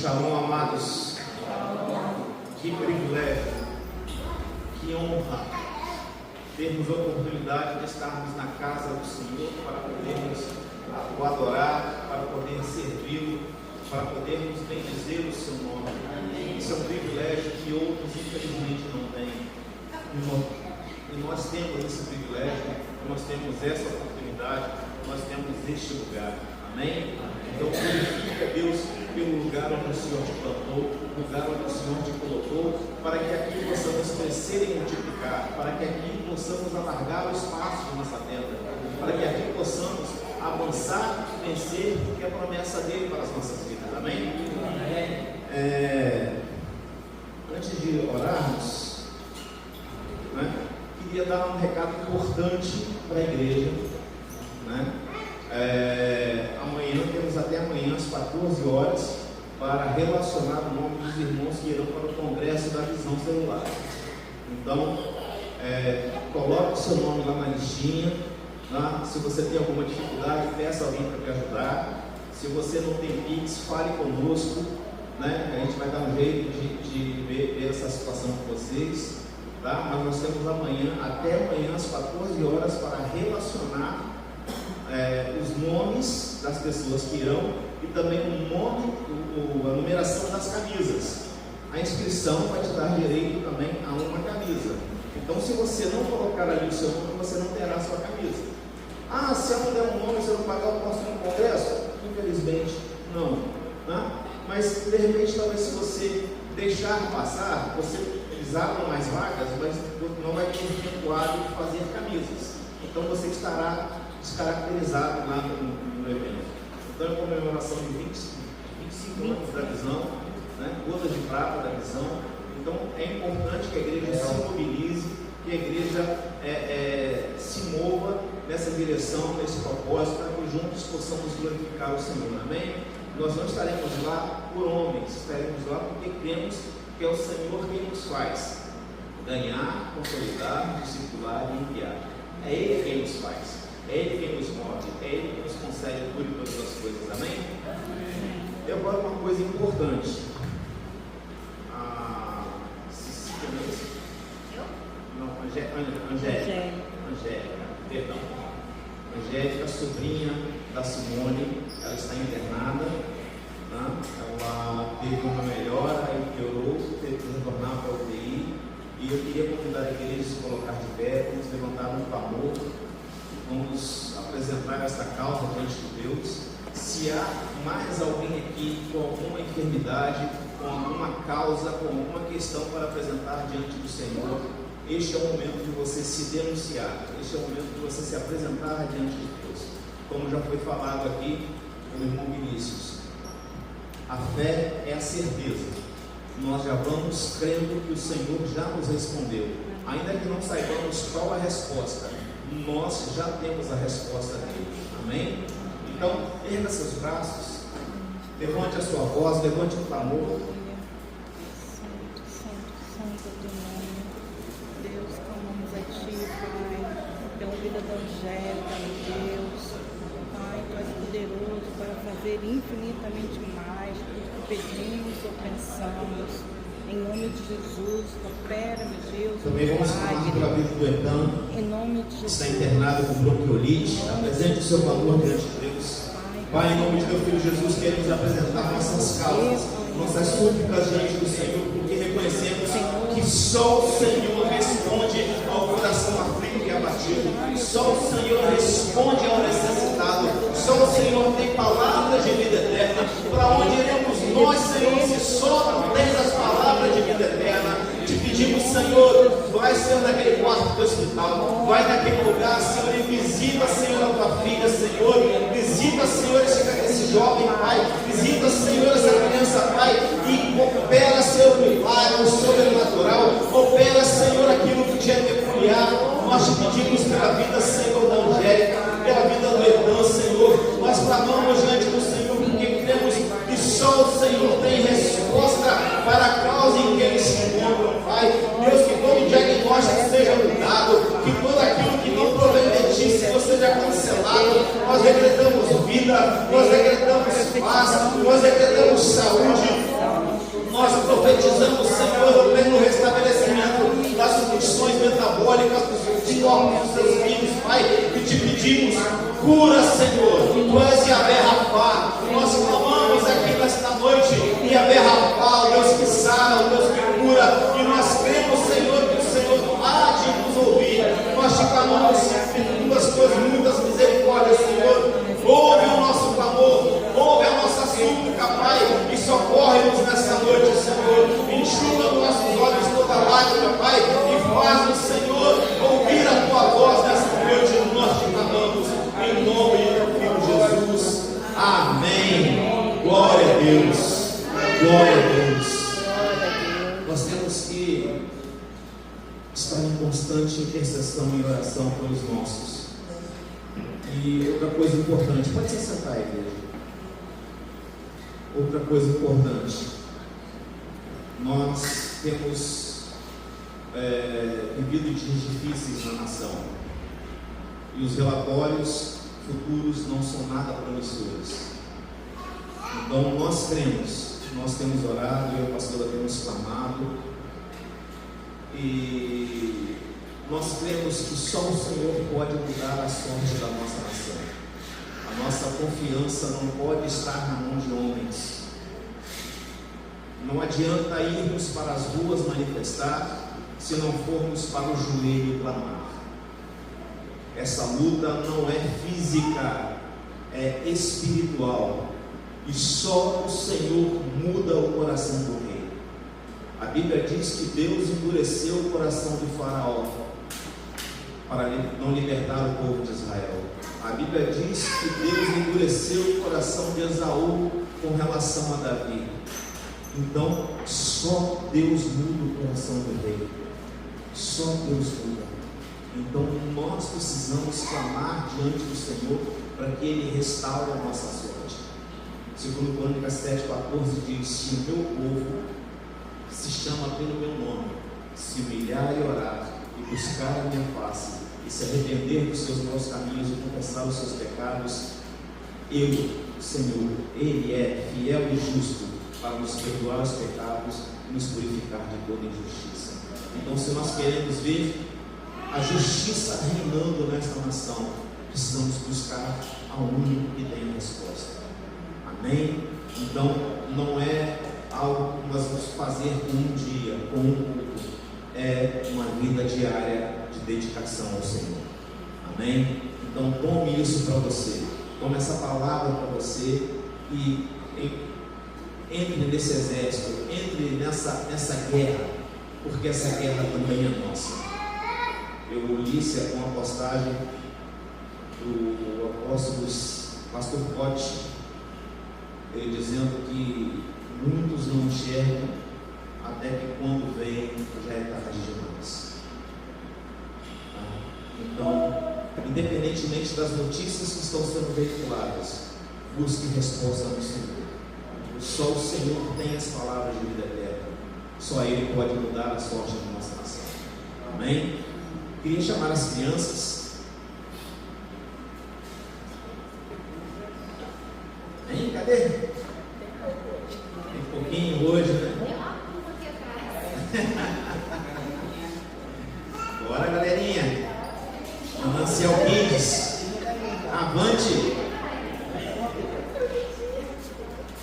Shalom, amados. Que privilégio, que honra termos a oportunidade de estarmos na casa do Senhor para podermos o adorar, para podermos servi-lo, para podermos bendizer o seu nome. Isso é um privilégio que outros infelizmente não têm. E nós temos esse privilégio, nós temos essa oportunidade, nós temos este lugar. Amém? Então glorifica Deus pelo lugar onde o Senhor te plantou, o lugar onde o Senhor te colocou, para que aqui possamos crescer e multiplicar, para que aqui possamos alargar o espaço de nossa tenda, para que aqui possamos avançar e vencer, porque é a promessa dele para as nossas vidas. Amém? Antes de orarmos, queria dar um recado importante para a igreja. Amanhã, temos até amanhã às 14 horas para relacionar o nome dos irmãos que irão para o congresso da visão celular. Então, coloque o seu nome lá na listinha. Se você tem alguma dificuldade, peça alguém para te ajudar. Se você não tem Pix, fale conosco, a gente vai dar um jeito de ver essa situação com vocês, tá? Mas nós temos até amanhã às 14 horas para relacionar os nomes das pessoas que irão e também a numeração das camisas. A inscrição vai te dar direito também a uma camisa. Então, se você não colocar ali o seu nome, você não terá a sua camisa. Se eu não der um nome, se eu não pagar, eu posso ir no congresso? Infelizmente, não. Mas, de repente, talvez se você deixar passar, eles abram mais vagas, mas não vai ter tempo hábil de fazer camisas. Então, você estará descaracterizado lá no evento. Então, é comemoração de 25 anos da visão, bodas de prata da visão. Então, é importante que a igreja se mobilize, que a igreja se mova nessa direção, nesse propósito, para que juntos possamos glorificar o Senhor. Amém? Nós não estaremos lá por homens, estaremos lá porque cremos que é o Senhor quem nos faz ganhar, consolidar, discipular e enviar. É Ele quem nos faz. É Ele quem nos move, é Ele que nos concede tudo e todas as coisas, amém? E agora uma coisa importante. Angélica, sobrinha da Simone, ela está internada, ela teve uma melhora, aí piorou, teve que retornar para a UTI, e eu queria convidar a igreja a se colocar de pé, vamos levantar um clamor. Vamos apresentar esta causa diante de Deus. Se há mais alguém aqui com alguma enfermidade, com alguma causa, com alguma questão para apresentar diante do Senhor, este é o momento de você se denunciar, este é o momento de você se apresentar diante de Deus. Como já foi falado aqui pelo irmão Vinícius, a fé é a certeza. Nós já vamos crendo que o Senhor já nos respondeu, ainda que não saibamos qual a resposta. Nós já temos a resposta dele, amém? Então, erga seus braços, levante a sua voz, levante o clamor. Santo teu nome, Deus, clamamos a ti, Pai, pela vida da Angélica, Deus, Pai, tu és poderoso para fazer infinitamente mais do que pedimos ou pensamos. Em nome de Jesus, opera, meu Deus. Também vamos falar pela vida do Etan, em nome de Jesus, está internado com bronquiolite. Apresente o seu valor diante de Deus. Pai, em nome de teu Filho Jesus, queremos apresentar nossas causas, nossas súplicas diante do Senhor, porque reconhecemos que só o Senhor responde ao coração aflito e abatido. Só o Senhor responde ao necessitado. Só o Senhor tem palavras de vida eterna. Para onde iremos nós, Senhor, se só não tens as palavras de vida eterna? Te pedimos, Senhor, vai, Senhor, naquele quarto do hospital, vai naquele lugar, Senhor, e visita, Senhor, a tua filha, Senhor, visita, Senhor, esse jovem, Pai, visita, Senhor, essa criança, Pai, e opera, Senhor, o milagre, o sobrenatural, opera, Senhor, aquilo que te é peculiar. Nós te pedimos pela vida, Senhor, da Angélica, pela vida do Etan, Senhor, nós clamamos diante do Senhor, porque cremos que só o Senhor tem resposta para a causa em que eles se encontram, Pai. Deus, que todo diagnóstico seja mudado, que tudo aquilo que não provém de ti, Senhor, seja cancelado. Nós decretamos vida, nós decretamos paz, nós decretamos saúde, Nós profetizamos, Senhor, o pleno restabelecimento das condições metabólicas dos corpos dos seus filhos, Pai, e te pedimos, cura, Senhor. Tu és Yahvé Rafá. Nós clamamos aqui nesta noite, Yahvé Rafá, o Deus que sara, o Deus que cura, e nós cremos, Senhor, que o Senhor há de nos ouvir. Nós te clamamos segundo as tuas muitas misericórdias, Senhor. Ouve o nosso clamor, ouve a nossa súplica, Pai, e socorre-nos nessa noite, Senhor. Enxuga nossos olhos toda lágrima, Pai, e faz-nos, Senhor, ouvir a tua voz nesta noite. Nós te clamamos em nome do Filho Jesus. Amém. Glória a Deus. Glória a Deus. Nós temos que estar em constante intercessão e oração pelos nossos. E outra coisa importante, pode se sentar, igreja. Outra coisa importante, nós temos vivido dias difíceis na nação, e os relatórios futuros não são nada promissores. Então nós cremos, nós temos orado, eu e a pastora temos clamado, e nós cremos que só o Senhor pode mudar a sorte da nossa nação. A nossa confiança não pode estar na mão de homens. Não adianta irmos para as ruas manifestar se não formos para o joelho clamar. Essa luta não é física, é espiritual. E só o Senhor muda o coração do rei. A Bíblia diz que Deus endureceu o coração de Faraó para não libertar o povo de Israel. A Bíblia diz que Deus endureceu o coração de Esaú com relação a Davi. Então, só Deus muda o coração do rei. Só Deus muda. Então, nós precisamos clamar diante do Senhor para que Ele restaure a nossa sorte. Segundo Crônicas 7,14 diz: se o meu povo se chama pelo meu nome, se humilhar e orar, e buscar a minha face, e se arrepender dos seus maus caminhos e confessar os seus pecados, eu, Senhor, Ele é fiel e justo para nos perdoar os pecados e nos purificar de toda injustiça. Então, se nós queremos ver a justiça reinando nesta nação, precisamos buscar ao único que tem a resposta. Amém? Então, não é algo que nós vamos fazer com um dia, com um culto, é uma vida diária de dedicação ao Senhor. Amém? Então tome isso para você, tome essa palavra para você e entre nesse exército, entre nessa guerra, porque essa guerra também é nossa. Eu li uma postagem do apóstolo pastor Pote, ele dizendo que muitos não enxergam até que quando vem já é tarde demais. Então, independentemente das notícias que estão sendo veiculadas, busque resposta no Senhor. Só o Senhor tem as palavras de vida eterna. Só Ele pode mudar a sorte da nossa nação. Amém? Queria chamar as crianças. Hein? Cadê? Tem pouquinho hoje, né? Bora, galerinha. Manancial Kids, avante.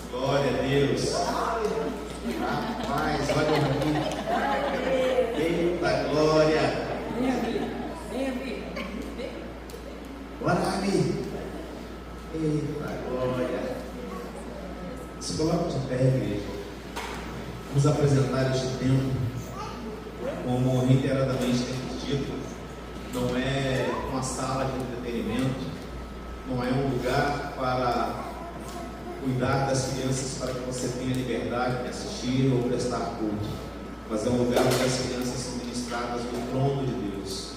Glória a Deus. Rapaz, olha aqui. Eita glória. Bora, Ami. Eita glória. Se coloca de pé, igreja. Vamos apresentar este tempo, como reiteradamente temos dito, não é uma sala de entretenimento, não é um lugar para cuidar das crianças para que você tenha liberdade de assistir ou prestar culto, mas é um lugar onde as crianças são ministradas do trono de Deus,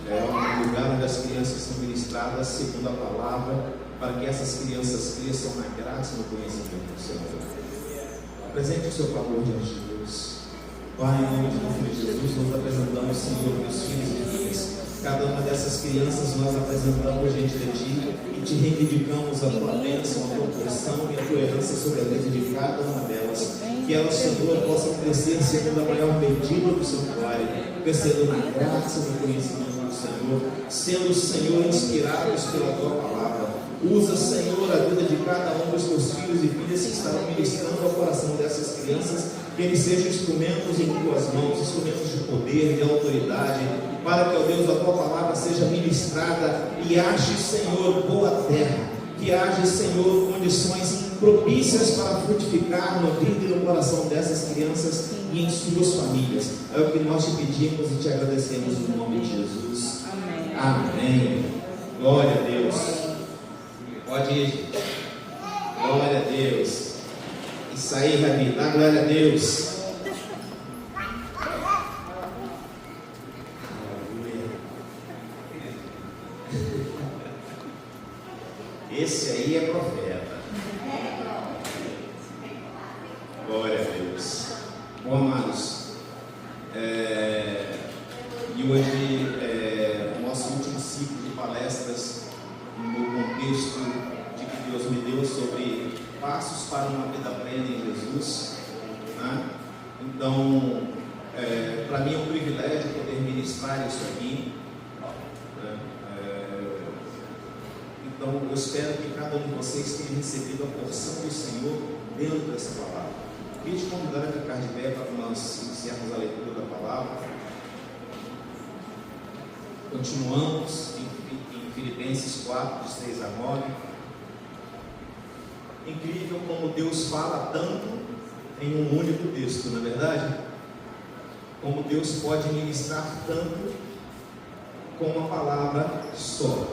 é um lugar onde as crianças são ministradas segundo a palavra, para que essas crianças cresçam na graça e no conhecimento do Senhor. Apresente o seu favor diante de Deus. Pai, em nome do Filho de Jesus, nós apresentamos, Senhor, meus filhos e filhas, cada uma dessas crianças nós apresentamos diante de Ti e Te reivindicamos a Tua bênção, a Tua porção e a Tua herança sobre a vida de cada uma delas. Que elas, Senhor, possam crescer segundo a maior medida do Santuário, crescendo na graça e no conhecimento do Senhor, sendo, Senhor, inspirados pela Tua palavra. Usa, Senhor, a vida de cada um dos Teus filhos e filhas que estarão ministrando ao coração dessas crianças, que eles sejam instrumentos em Tuas mãos, instrumentos de poder, de autoridade, para que, ó Deus, a Tua palavra seja ministrada e age, Senhor, boa terra, que age, Senhor, condições propícias para frutificar no vida e no coração dessas crianças e em suas famílias. É o que nós te pedimos e te agradecemos no nome de Jesus. Amém. Amém. Glória a Deus. Pode ir, gente. Glória a Deus. Isso aí, Rabi, dá glória a Deus. Esse aí é profeta. Glória a Deus. Bom, amados, e hoje o nosso último ciclo de palestras no contexto de que Deus me deu sobre passos para uma vida plena em Jesus, né? Então, para mim é um privilégio poder ministrar isso aqui, né? Então, eu espero que cada um de vocês tenha recebido a porção do Senhor dentro dessa palavra. Queria te convidar a ficar de pé para nós iniciarmos a leitura da palavra. Continuamos em Filipenses 4, de 6 a 9. Incrível como Deus fala tanto em um único texto, não é verdade? Como Deus pode ministrar tanto com uma palavra só.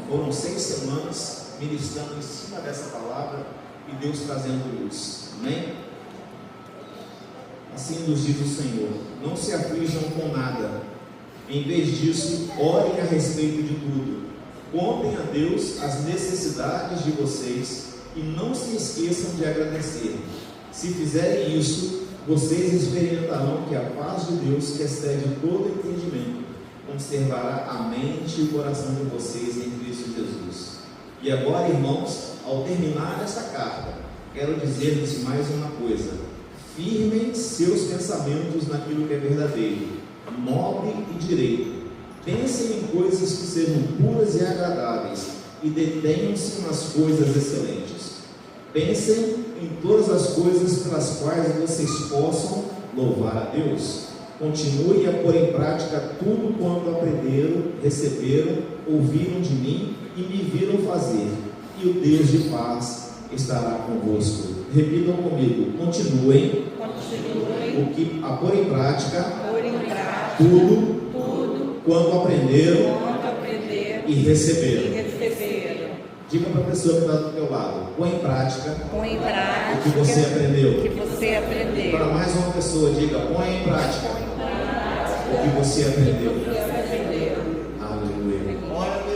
Foram 6 semanas ministrando em cima dessa palavra e Deus trazendo luz. Amém? Assim nos diz o Senhor: não se aflijam com nada, em vez disso, orem a respeito de tudo, contem a Deus as necessidades de vocês e não se esqueçam de agradecer. Se fizerem isso, vocês experimentarão que a paz de Deus, que excede todo entendimento, conservará a mente e o coração de vocês em Cristo Jesus. E agora, irmãos, ao terminar essa carta, quero dizer-lhes mais uma coisa: firmem seus pensamentos naquilo que é verdadeiro, nobre e direito. Pensem em coisas que sejam puras e agradáveis, e detenham-se nas coisas excelentes. Pensem em todas as coisas pelas quais vocês possam louvar a Deus. Continuem a pôr em prática tudo quanto aprenderam, receberam, ouviram de mim e me viram fazer, e o Deus de paz estará convosco. Repitam comigo: continuem a pôr em prática tudo quanto aprenderam e receberam. Diga para a pessoa que está do teu lado: põe em prática o que você aprendeu. Para mais uma pessoa, diga: põe em prática o que você aprendeu. Aleluia.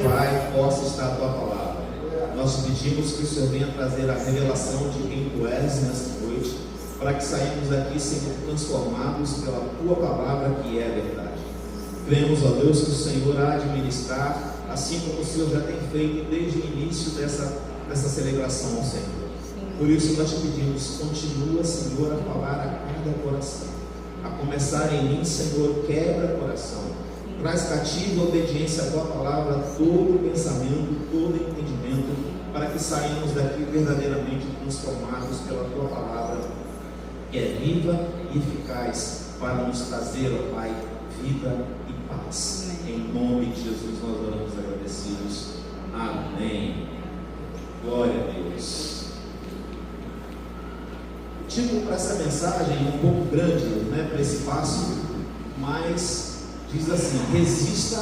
Pai, possa estar a tua palavra. Nós pedimos que o Senhor venha trazer a revelação de quem tu és nesta noite, para que saímos daqui sendo transformados pela tua palavra, que é a verdade. Cremos, ó Deus, que o Senhor há de ministrar, assim como o Senhor já tem feito desde o início dessa celebração ao Senhor. Por isso nós te pedimos: continua, Senhor, a falar a cada coração. A começar em mim, Senhor, quebra coração. Traz cativa a obediência à tua palavra, todo pensamento, todo entendimento, para que saímos daqui verdadeiramente transformados pela tua palavra, que é viva e eficaz, para nos trazer, ó Pai, vida e paz. Amém. Em nome de Jesus nós oramos agradecidos. Amém. Glória a Deus. O título para essa mensagem é um pouco grande, para esse passo, mas diz assim: resista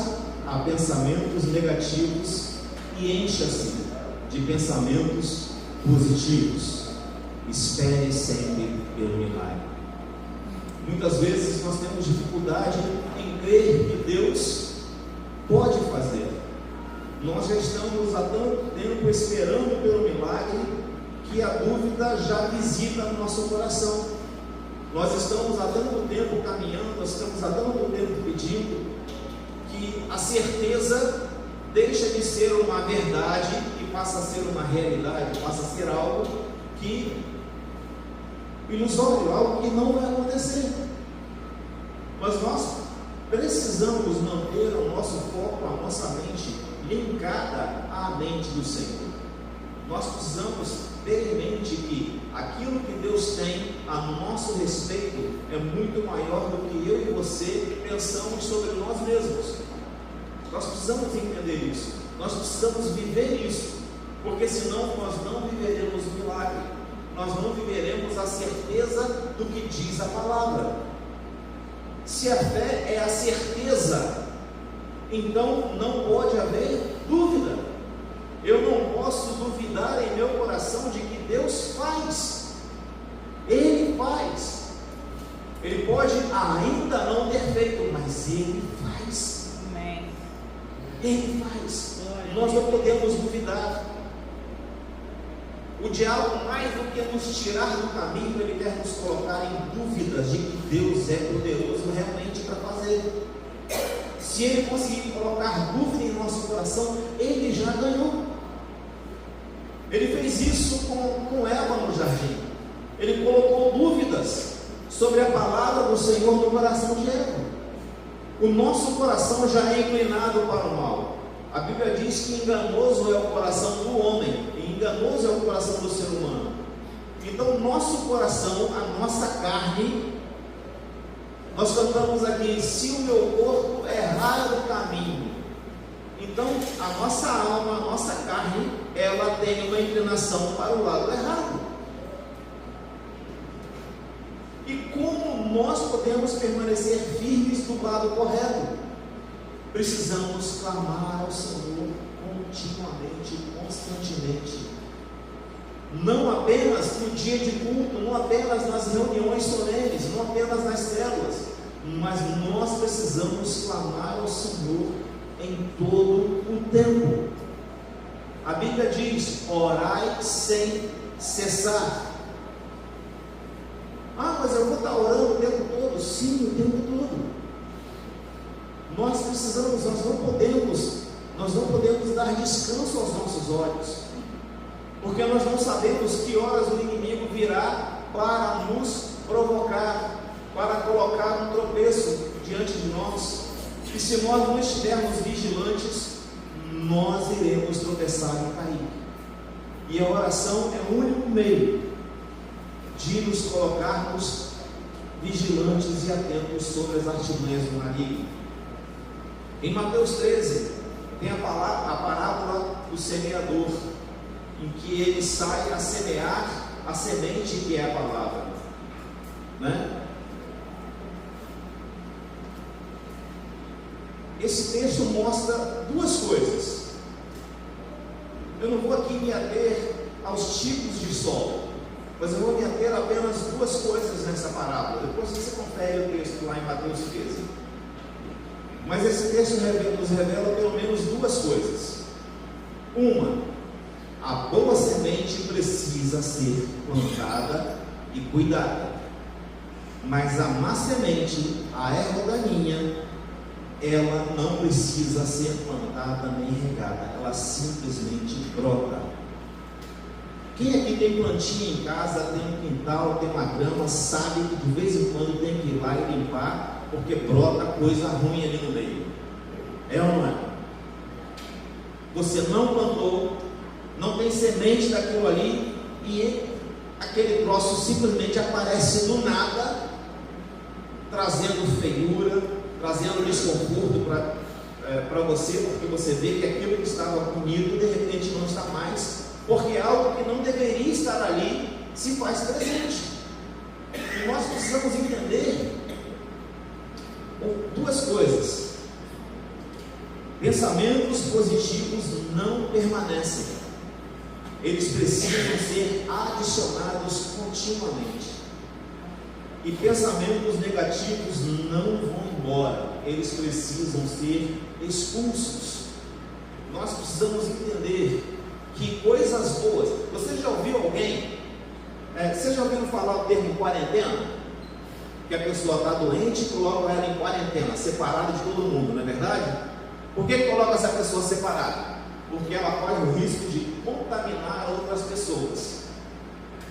a pensamentos negativos e encha-se de pensamentos positivos. Espere sempre pelo milagre. Muitas vezes nós temos dificuldade em crer que Deus pode fazer. Nós já estamos há tanto tempo esperando pelo milagre que a dúvida já visita no nosso coração. Nós estamos há tanto tempo caminhando, nós estamos há tanto tempo pedindo que a certeza deixa de ser uma verdade e passa a ser uma realidade, passa a ser algo que ilusório, algo que não vai acontecer. Mas nós precisamos manter o nosso foco, a nossa mente linkada à mente do Senhor. Nós precisamos ter em mente que aquilo que Deus tem a nosso respeito é muito maior do que eu e você pensamos sobre nós mesmos. Nós precisamos entender isso, nós precisamos viver isso, porque senão nós não viveremos o milagre, nós não viveremos a certeza do que diz a palavra. Se a fé é a certeza, então não pode haver dúvida. Eu não posso duvidar em meu coração de que Deus faz. Ele faz. Ele pode ainda não ter feito, mas Ele faz. Amém. Ele faz. Nós não podemos duvidar. O diabo, mais do que nos tirar do caminho, ele quer nos colocar em dúvidas de que Deus é poderoso realmente para fazer. Se ele conseguir colocar dúvida em nosso coração, ele já ganhou. Ele fez isso com Eva no jardim. Ele colocou dúvidas sobre a palavra do Senhor no coração de Eva. O nosso coração já é inclinado para o mal. A Bíblia diz que enganoso é o coração do homem e enganoso é o coração do ser humano. Então o nosso coração, a nossa carne, nós cantamos aqui: se o meu corpo errar o caminho, então a nossa alma, a nossa carne, ela tem uma inclinação para o lado errado. E como nós podemos permanecer firmes do lado correto? Precisamos clamar ao Senhor continuamente, constantemente. Não apenas no dia de culto, não apenas nas reuniões solenes, não apenas nas células, mas nós precisamos clamar ao Senhor em todo o tempo. A Bíblia diz: orai sem cessar. Ah, mas eu vou estar orando o tempo todo? Sim, o tempo todo. Nós precisamos, nós não podemos dar descanso aos nossos olhos, porque nós não sabemos que horas o inimigo virá para nos provocar, para colocar um tropeço diante de nós. E se nós não estivermos vigilantes, nós iremos tropeçar e cair. E a oração é o único meio de nos colocarmos vigilantes e atentos sobre as artimanhas do maligno. Em Mateus 13, tem a parábola do semeador, em que ele sai a semear a semente que é a palavra, né? Esse texto mostra duas coisas. Eu não vou aqui me ater aos tipos de solo, mas eu vou me ater a apenas duas coisas nessa parábola. Depois você confere o texto lá em Mateus 13. Mas esse texto nos revela pelo menos duas coisas. Uma, a boa semente precisa ser plantada e cuidada, mas a má semente, a erva daninha, ela não precisa ser plantada nem regada, ela simplesmente brota. Quem aqui tem plantinha em casa, tem um quintal, tem uma grama, sabe que de vez em quando tem que ir lá e limpar, porque brota coisa ruim ali no meio. É ou não é? Você não plantou, não tem semente daquilo ali, e aquele troço simplesmente aparece do nada, trazendo feiura, trazendo desconforto para você, porque você vê que aquilo que estava bonito de repente não está mais, porque algo que não deveria estar ali se faz presente. E nós precisamos entender duas coisas: pensamentos positivos não permanecem, eles precisam ser adicionados continuamente, e pensamentos negativos não vão embora, eles precisam ser expulsos. Nós precisamos entender que coisas boas, você já ouviu alguém, você já ouviu falar o termo quarentena? que a pessoa está doente e coloca ela em quarentena, separada de todo mundo, não é verdade? Por que coloca essa pessoa separada? Porque ela corre o risco de contaminar outras pessoas.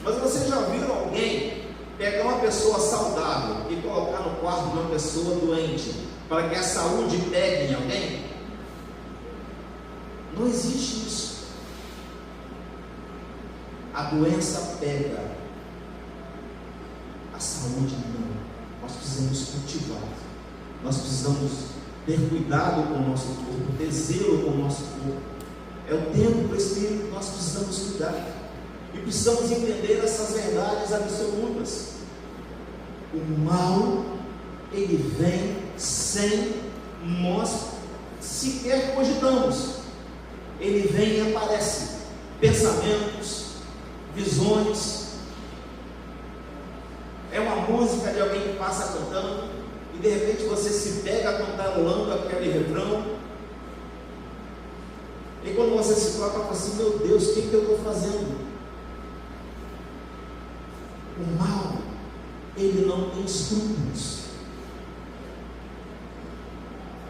Mas vocês já viram alguém pegar uma pessoa saudável e colocar no quarto de uma pessoa doente, para que a saúde pegue em alguém? Não existe isso. A doença pega, a saúde não. Nós precisamos cultivar, nós precisamos ter cuidado com o nosso corpo, ter zelo com o nosso corpo. É o tempo para esse tempo que nós precisamos cuidar e precisamos entender essas verdades absolutas. O mal, ele vem sem nós sequer cogitamos. Ele vem e aparece. Pensamentos, visões. É uma música de alguém que passa cantando e de repente você se pega cantarolando aquele refrão. E quando você se toca, fala assim: meu Deus, o que eu estou fazendo? O mal, ele não tem escrúpulos.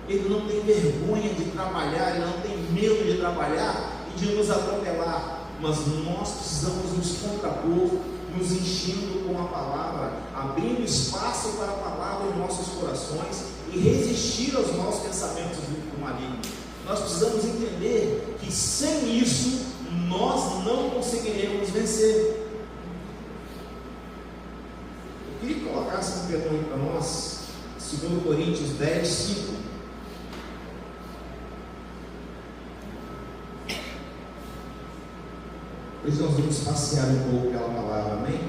Ele não tem vergonha de trabalhar, ele não tem medo de trabalhar e de nos atropelar. Mas nós precisamos nos contrapor, nos enchendo com a palavra, abrindo espaço para a palavra em nossos corações e resistir aos maus pensamentos do maligno. Nós precisamos entender que sem isso nós não conseguiremos vencer. Eu queria que colocasse um perdão para nós, 2 Coríntios 10, 5. Hoje nós vamos passear um pouco pela palavra, amém?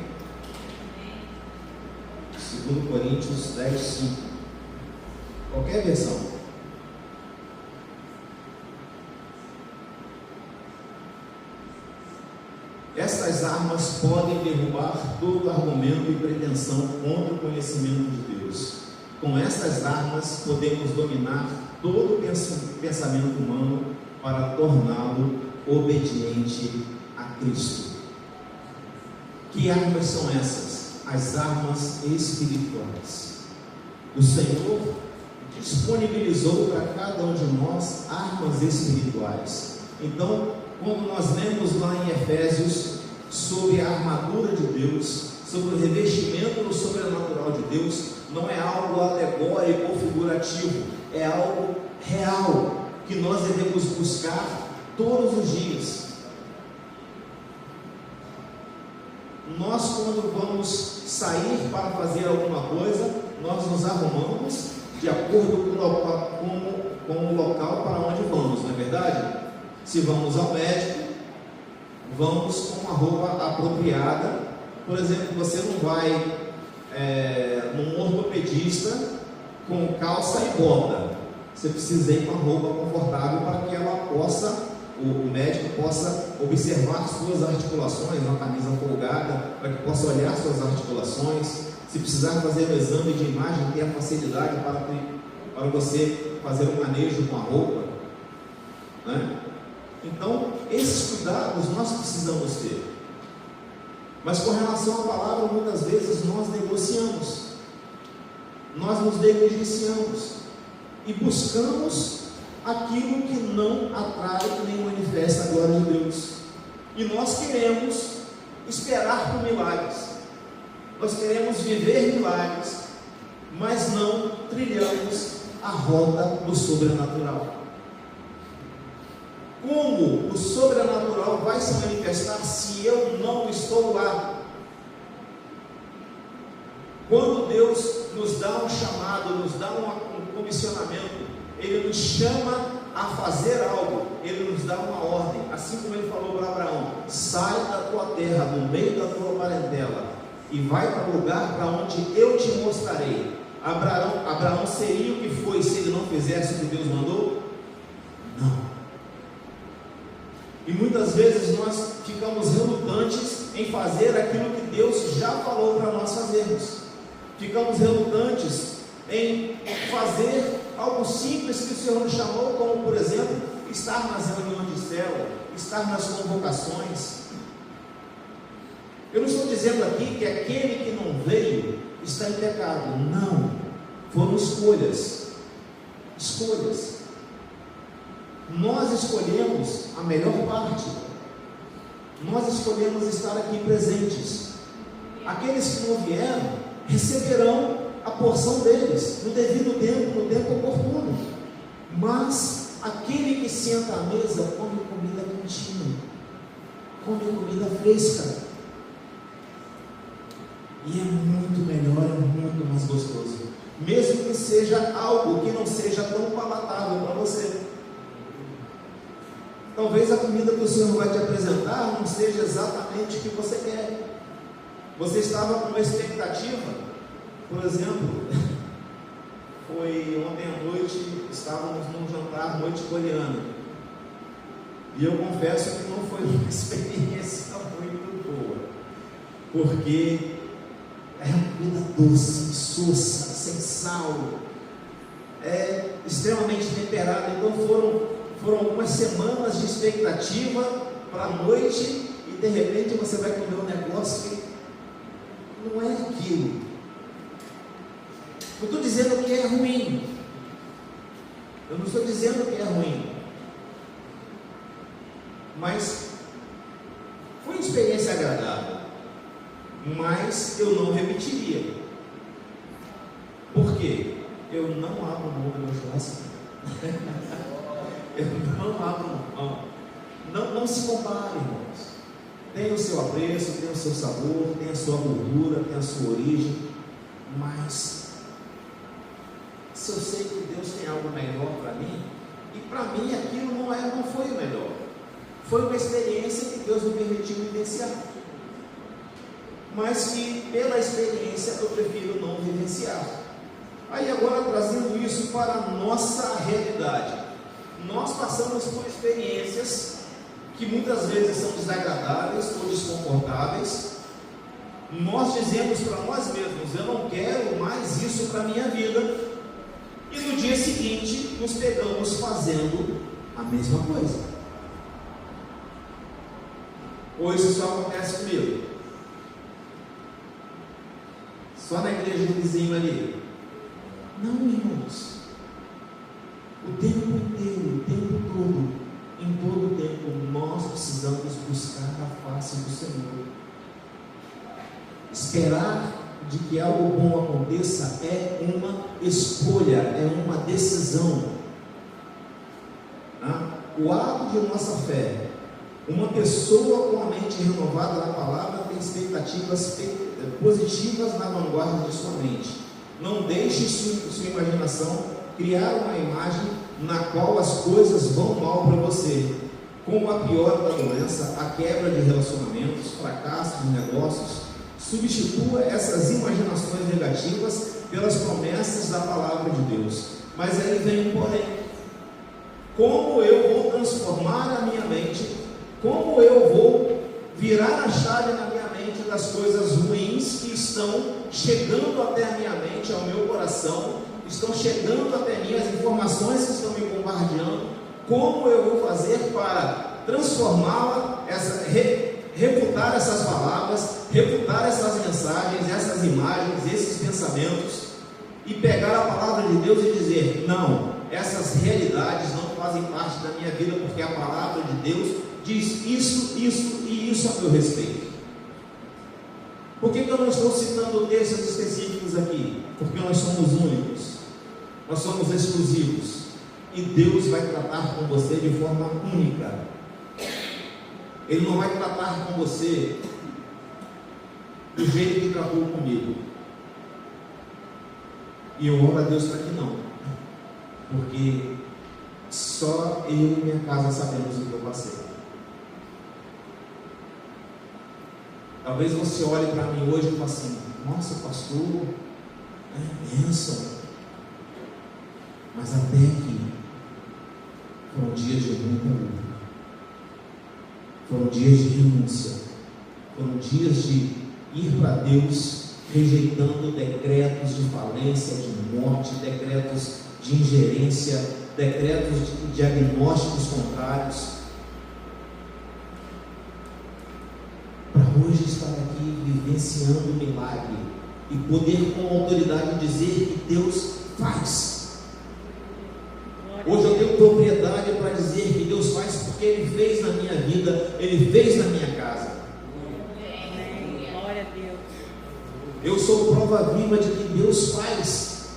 2 Coríntios 10, 5. Qualquer versão. Essas armas podem derrubar todo argumento e pretensão contra o conhecimento de Deus. Com essas armas podemos dominar todo pensamento humano para torná-lo obediente a Cristo. Que armas são essas? As armas espirituais. O Senhor disponibilizou para cada um de nós armas espirituais. Então, quando nós lemos lá em Efésios sobre a armadura de Deus, sobre o revestimento do sobrenatural de Deus, não é algo alegórico ou figurativo, é algo real que nós devemos buscar todos os dias. Nós, quando vamos sair para fazer alguma coisa, nós nos arrumamos de acordo com o local para onde vamos, não é verdade? Se vamos ao médico, vamos com uma roupa apropriada. Por exemplo, você não vai num ortopedista com calça e bota. Você precisa ir com uma roupa confortável para que o médico possa observar suas articulações, uma camisa folgada, para que possa olhar suas articulações. Se precisar fazer um exame de imagem, ter a facilidade para você fazer um manejo com a roupa, né? Então, esses cuidados nós precisamos ter. Mas com relação à palavra, muitas vezes nós negociamos, nós nos negligenciamos e buscamos aquilo que não atrai nem manifesta a glória de Deus. E nós queremos esperar por milagres, nós queremos viver milagres, mas não trilhamos a rota do sobrenatural. Como o sobrenatural vai se manifestar se eu não estou lá? Quando Deus nos dá um chamado, nos dá um comissionamento, Ele nos chama a fazer algo, Ele nos dá uma ordem, assim como Ele falou para Abraão: sai da tua terra, do meio da tua parentela, e vai para o lugar para onde eu te mostrarei. Abraão seria o que foi se ele não fizesse o que Deus mandou? Não. E muitas vezes nós ficamos relutantes em fazer aquilo que Deus já falou para nós fazermos. Ficamos relutantes em fazer algo simples que o Senhor nos chamou, como por exemplo, estar nas reuniões de célula, estar nas convocações. Eu não estou dizendo aqui que aquele que não veio está em pecado. Não, foram escolhas. Escolhas. Nós escolhemos a melhor parte. Nós escolhemos estar aqui presentes. Aqueles que não vieram receberão a porção deles no devido tempo, no tempo oportuno. Mas aquele que senta à mesa come comida quentinha, come comida fresca, e é muito melhor, é muito mais gostoso, mesmo que seja algo que não seja tão palatável para você. Talvez a comida que o Senhor vai te apresentar não seja exatamente o que você quer. Você estava com uma expectativa, por exemplo, foi ontem à noite, estávamos num jantar noite coreana, e eu confesso que não foi uma experiência muito boa, porque é uma comida doce, insossa, sem sal, é extremamente temperada. Então foram algumas semanas de expectativa para a noite, e de repente você vai comer um negócio que não é aquilo. Não estou dizendo que é ruim, eu não estou dizendo que é ruim, mas foi uma experiência agradável, mas eu não repetiria. Por quê? Eu não abro mão do meu churrasco. Eu não abro mão. Não se compare, irmãos. Tem o seu apreço, tem o seu sabor, tem a sua gordura, tem a sua origem, mas se eu sei que Deus tem algo melhor para mim, e para mim aquilo não foi o melhor, foi uma experiência que Deus me permitiu vivenciar, mas que pela experiência eu prefiro não vivenciar. Aí agora, trazendo isso para a nossa realidade, nós passamos por experiências que muitas vezes são desagradáveis ou desconfortáveis. Nós dizemos para nós mesmos: eu não quero mais isso para a minha vida, e no dia seguinte nos pegamos fazendo a mesma coisa. Ou isso só acontece comigo? Só na igreja do vizinho ali? Não, irmãos. O tempo inteiro, o tempo todo, em todo o tempo, nós precisamos buscar a face do Senhor. Esperar de que algo bom aconteça é uma escolha, é uma decisão. O ato de nossa fé, uma pessoa com a mente renovada na palavra tem expectativas positivas na vanguarda de sua mente. Não deixe sua imaginação criar uma imagem na qual as coisas vão mal para você, como a piora da doença, a quebra de relacionamentos, fracasso de negócios. Substitua essas imaginações negativas pelas promessas da palavra de Deus. Mas aí vem um porém: como eu vou transformar a minha mente, como eu vou virar a chave na minha mente das coisas ruins que estão chegando até a minha mente, ao meu coração, estão chegando até mim, as informações que estão me bombardeando, como eu vou fazer para transformá-la, refutar essas palavras, refutar essas mensagens, essas imagens, esses pensamentos, e pegar a palavra de Deus e dizer: não, essas realidades não fazem parte da minha vida, porque a palavra de Deus diz isso, isso e isso a meu respeito. Por que eu não estou citando textos específicos aqui? Porque nós somos únicos, nós somos exclusivos, e Deus vai tratar com você de forma única. Ele não vai tratar com você do jeito que tratou comigo. E eu oro a Deus para que não, porque só eu e minha casa sabemos o que eu passei. Talvez você olhe para mim hoje e fale assim: nossa, pastor, é bênção. Mas até aqui foram dias de muita luta, foram dias de renúncia, foram dias de ir para Deus rejeitando decretos de falência, de morte, decretos de ingerência, decretos de diagnósticos contrários, para hoje estar aqui vivenciando o milagre e poder com autoridade dizer que Deus faz. Hoje eu tenho propriedade para dizer que Deus faz, porque Ele fez na minha vida, Ele fez na minha casa. Glória a Deus. Eu sou prova viva de que Deus faz.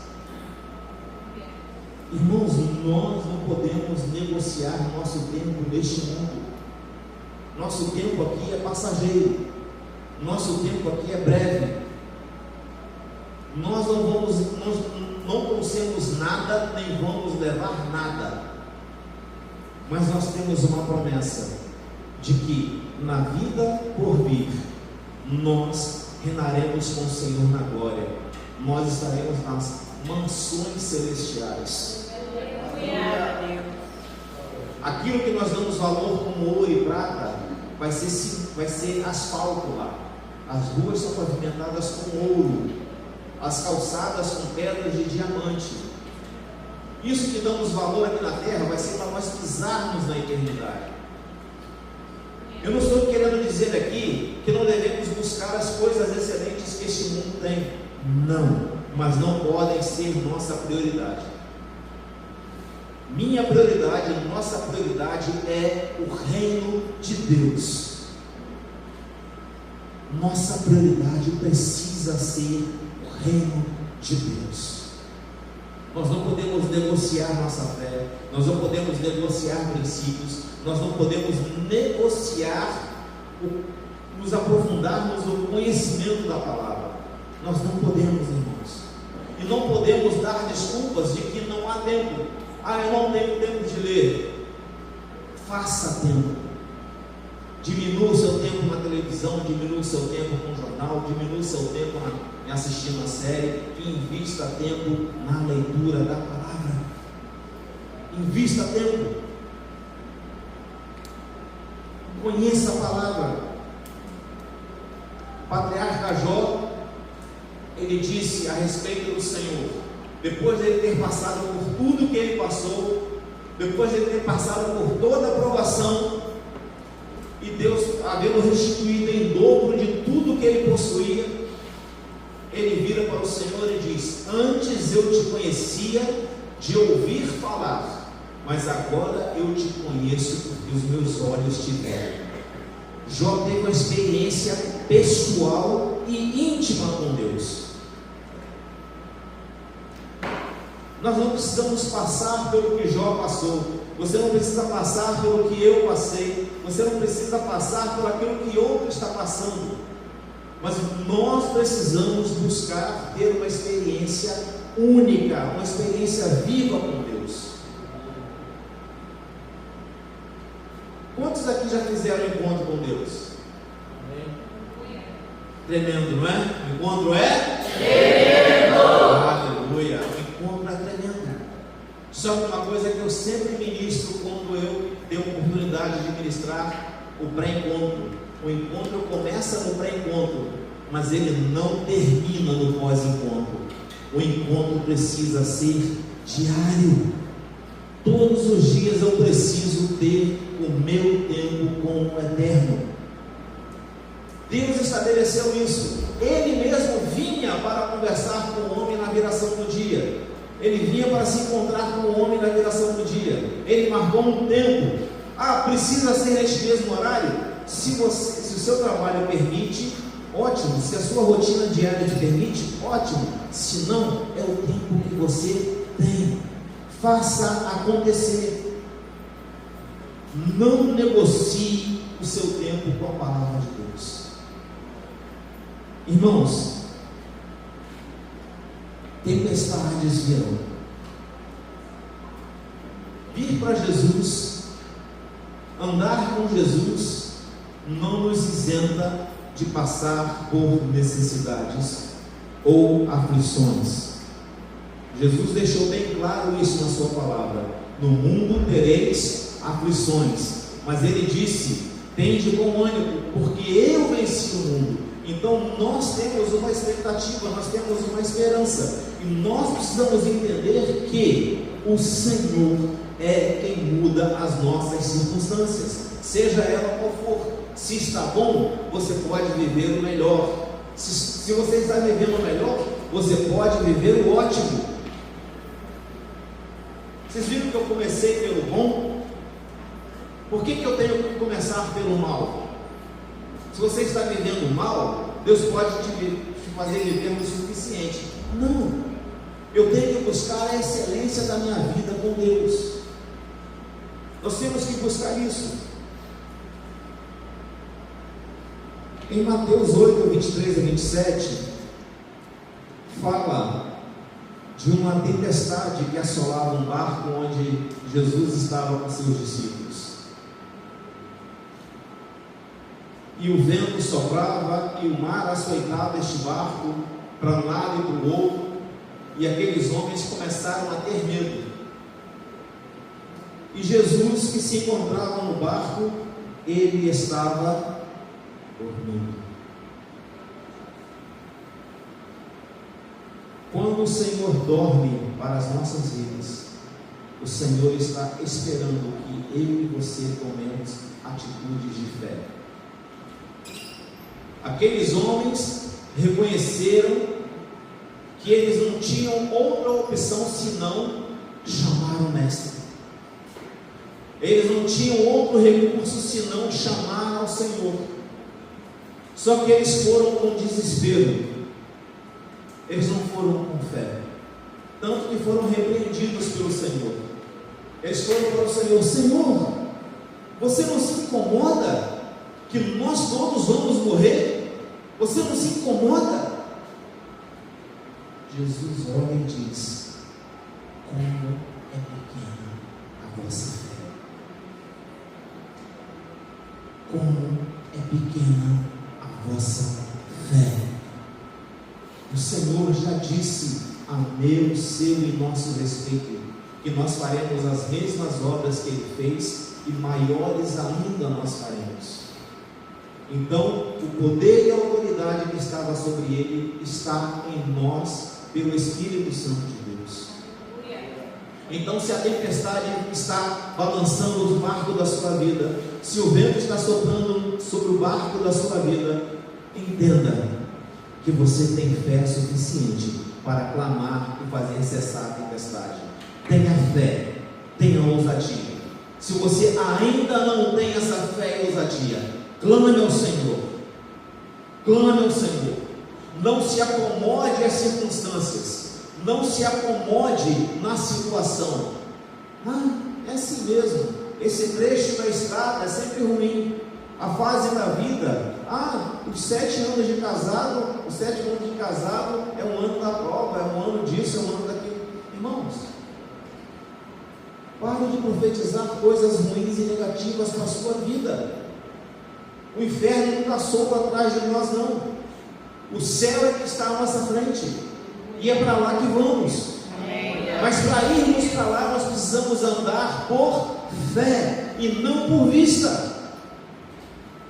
Irmãos, nós não podemos negociar nosso tempo neste mundo. Nosso tempo aqui é passageiro. Nosso tempo aqui é breve. Nós não trouxemos nada, nem vamos levar nada. Mas nós temos uma promessa de que na vida por vir, nós reinaremos com o Senhor na glória. Nós estaremos nas mansões celestiais. Aquilo que nós damos valor como ouro e prata vai ser asfalto lá. As ruas são pavimentadas com ouro, as calçadas com pedras de diamante. Isso que damos valor aqui na terra vai ser para nós pisarmos na eternidade. Eu não estou querendo dizer aqui que não devemos buscar as coisas excelentes que este mundo tem. Não, mas não podem ser nossa prioridade. Minha prioridade, nossa prioridade é o reino de Deus. Nossa prioridade precisa ser o reino de Deus. Nós não podemos negociar nossa fé, nós não podemos negociar princípios, nós não podemos negociar, nos aprofundarmos no conhecimento da palavra. Nós não podemos, irmãos. E não podemos dar desculpas de que não há tempo. Eu não tenho tempo de ler. Faça tempo. Diminua o seu tempo na televisão, diminua o seu tempo com o jornal, diminua o seu tempo em assistir uma série, e invista tempo na leitura da palavra. Invista tempo. Conheça a palavra. O patriarca Jó, ele disse a respeito do Senhor, depois de ele ter passado por tudo que ele passou, depois de ele ter passado por toda a provação, e Deus havendo restituído em dobro de tudo que ele possuía, ele vira para o Senhor e diz: antes eu te conhecia de ouvir falar, mas agora eu te conheço porque os meus olhos te veem. Jó teve uma experiência pessoal e íntima com Deus. Nós não precisamos passar pelo que Jó passou. Você não precisa passar pelo que eu passei. Você não precisa passar por aquilo que outro está passando. Mas nós precisamos buscar ter uma experiência única, uma experiência viva com Deus. Quantos aqui já fizeram encontro com Deus? Tremendo, não é? O encontro é? Tremendo! Aleluia! O encontro é tremendo. Só que uma coisa que eu sempre ministro quando eu tenho a oportunidade de ministrar o pré-encontro. O encontro começa no pré-encontro, mas ele não termina no pós-encontro. O encontro precisa ser diário. Todos os dias eu preciso ter o meu tempo com o Eterno. Deus estabeleceu isso. Ele mesmo vinha para conversar com o homem na viração do dia. Ele vinha para se encontrar com o homem na viração do dia. Ele marcou um tempo. Precisa ser neste mesmo horário? Se o seu trabalho permite, ótimo. Se a sua rotina diária te permite, ótimo. Se não, é o tempo que você tem. Faça acontecer. Não negocie o seu tempo com a palavra de Deus. Irmãos, tempestades virão. Vir para Jesus, andar com Jesus, não nos isenta de passar por necessidades ou aflições. Jesus deixou bem claro isso na sua palavra: no mundo tereis aflições, mas ele disse: tende bom ânimo, porque eu venci o mundo. Então nós temos uma expectativa, nós temos uma esperança, e nós precisamos entender que o Senhor é quem muda as nossas circunstâncias, seja ela qual for. Se está bom, você pode viver o melhor. Se Se você está vivendo o melhor, você pode viver o ótimo. Vocês viram que eu comecei pelo bom? Por que eu tenho que começar pelo mal? Se você está vivendo mal, Deus pode te fazer viver o suficiente. Não, eu tenho que buscar a excelência da minha vida com Deus. Nós temos que buscar isso. Em Mateus 8, 23 a 27, fala de uma tempestade que assolava um barco onde Jesus estava com seus discípulos. E o vento soprava e o mar açoitava este barco para um lado e para o outro, e aqueles homens começaram a ter medo. E Jesus, que se encontrava no barco, ele estava dormindo. Quando o Senhor dorme para as nossas vidas, o Senhor está esperando que eu e você tomemos atitudes de fé. Aqueles homens reconheceram que eles não tinham outra opção senão chamar o Mestre. Eles não tinham outro recurso senão chamar ao Senhor. Só que eles foram com desespero. Eles não foram com fé. Tanto que foram repreendidos pelo Senhor. Eles foram para o Senhor: Senhor, você não se incomoda que nós todos vamos morrer? Você não se incomoda? Jesus olha e diz: como é pequena a vossa fé. Como é pequena a vossa fé. O Senhor já disse a meu, seu e nosso respeito que nós faremos as mesmas obras que Ele fez e maiores ainda nós faremos. Então, o poder e a autoridade que estava sobre Ele está em nós pelo Espírito Santo de Deus. Então, se a tempestade está balançando o barco da sua vida, se o vento está soprando sobre o barco da sua vida, entenda que você tem fé suficiente para clamar e fazer cessar a tempestade. Tenha fé, tenha ousadia. Se você ainda não tem essa fé e ousadia, clame ao Senhor. Clame ao Senhor. Não se acomode às circunstâncias. Não se acomode na situação. É assim mesmo. Esse trecho da estrada é sempre ruim. A fase da vida, os 7 anos de casado, os 7 anos de casado é um ano da prova, é um ano disso, é um ano daquilo. Irmãos, pare de profetizar coisas ruins e negativas para a sua vida. O inferno não está solto atrás de nós, não. O céu é que está à nossa frente, e é para lá que vamos. Mas para irmos para lá, nós precisamos andar por fé e não por vista.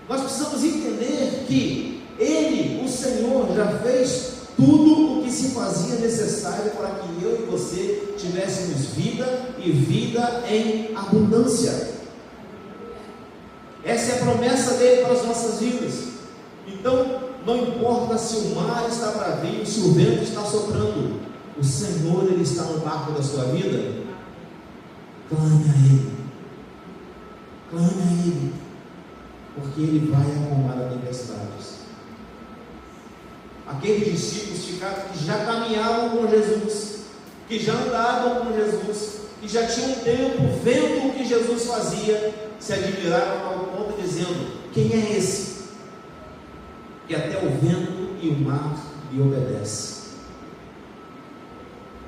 Nós precisamos entender que Ele, o Senhor, já fez tudo o que se fazia necessário para que eu e você tivéssemos vida e vida em abundância. Essa é a promessa dele para as nossas vidas. Então, não importa se o mar está bravio, se o vento está soprando, o Senhor, Ele está no barco da sua vida. Clame a Ele. Clame a Ele, porque Ele vai acalmar as tempestades. Aqueles discípulos que já caminhavam com Jesus, que já andavam com Jesus, que já tinham tempo vendo o que Jesus fazia, se admiraram ao ponto dizendo: quem é esse que até o vento e o mar lhe obedecem?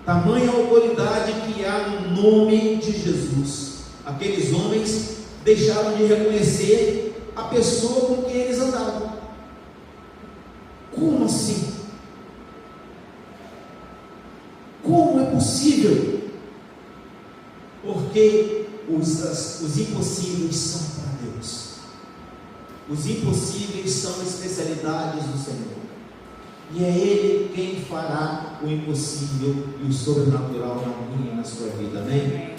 Tamanha autoridade que há no nome de Jesus. Aqueles homens deixaram de reconhecer a pessoa com quem eles andavam. Como assim? Como é possível? Porque os impossíveis são para Deus. Os impossíveis são especialidades do Senhor. E é Ele quem fará o impossível e o sobrenatural na minha e na sua vida. Amém?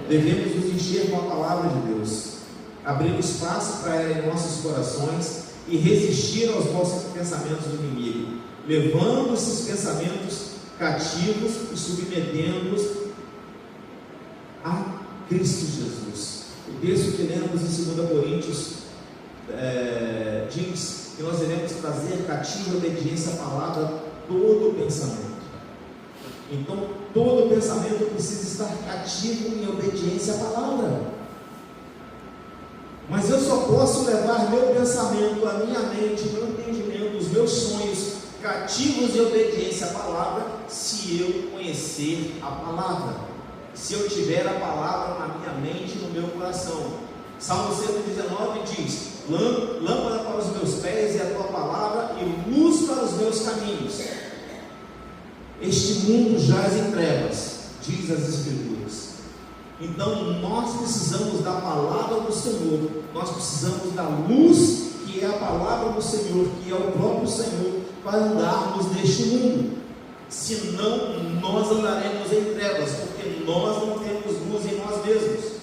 Devemos nos encher com a palavra de Deus, abrir espaço para ela em nossos corações e resistir aos nossos pensamentos do inimigo. levando esses pensamentos cativos e submetendo-os a Cristo Jesus. O texto que lemos em 2 Coríntios diz que nós devemos trazer cativo a obediência à palavra todo pensamento. Então, todo pensamento precisa estar cativo em obediência à palavra. Mas eu só posso levar meu pensamento, a minha mente, meu entendimento, os meus sonhos cativos em obediência à palavra, se eu conhecer a palavra, se eu tiver a palavra na minha mente e no meu coração. Salmo 119 diz: lâmpada para os meus pés é a tua palavra e luz para os meus caminhos. Este mundo jaz em trevas, diz as Escrituras. Então nós precisamos da palavra do Senhor, nós precisamos da luz que é a palavra do Senhor, que é o próprio Senhor, para andarmos neste mundo. Senão nós andaremos em trevas, porque nós não temos luz em nós mesmos.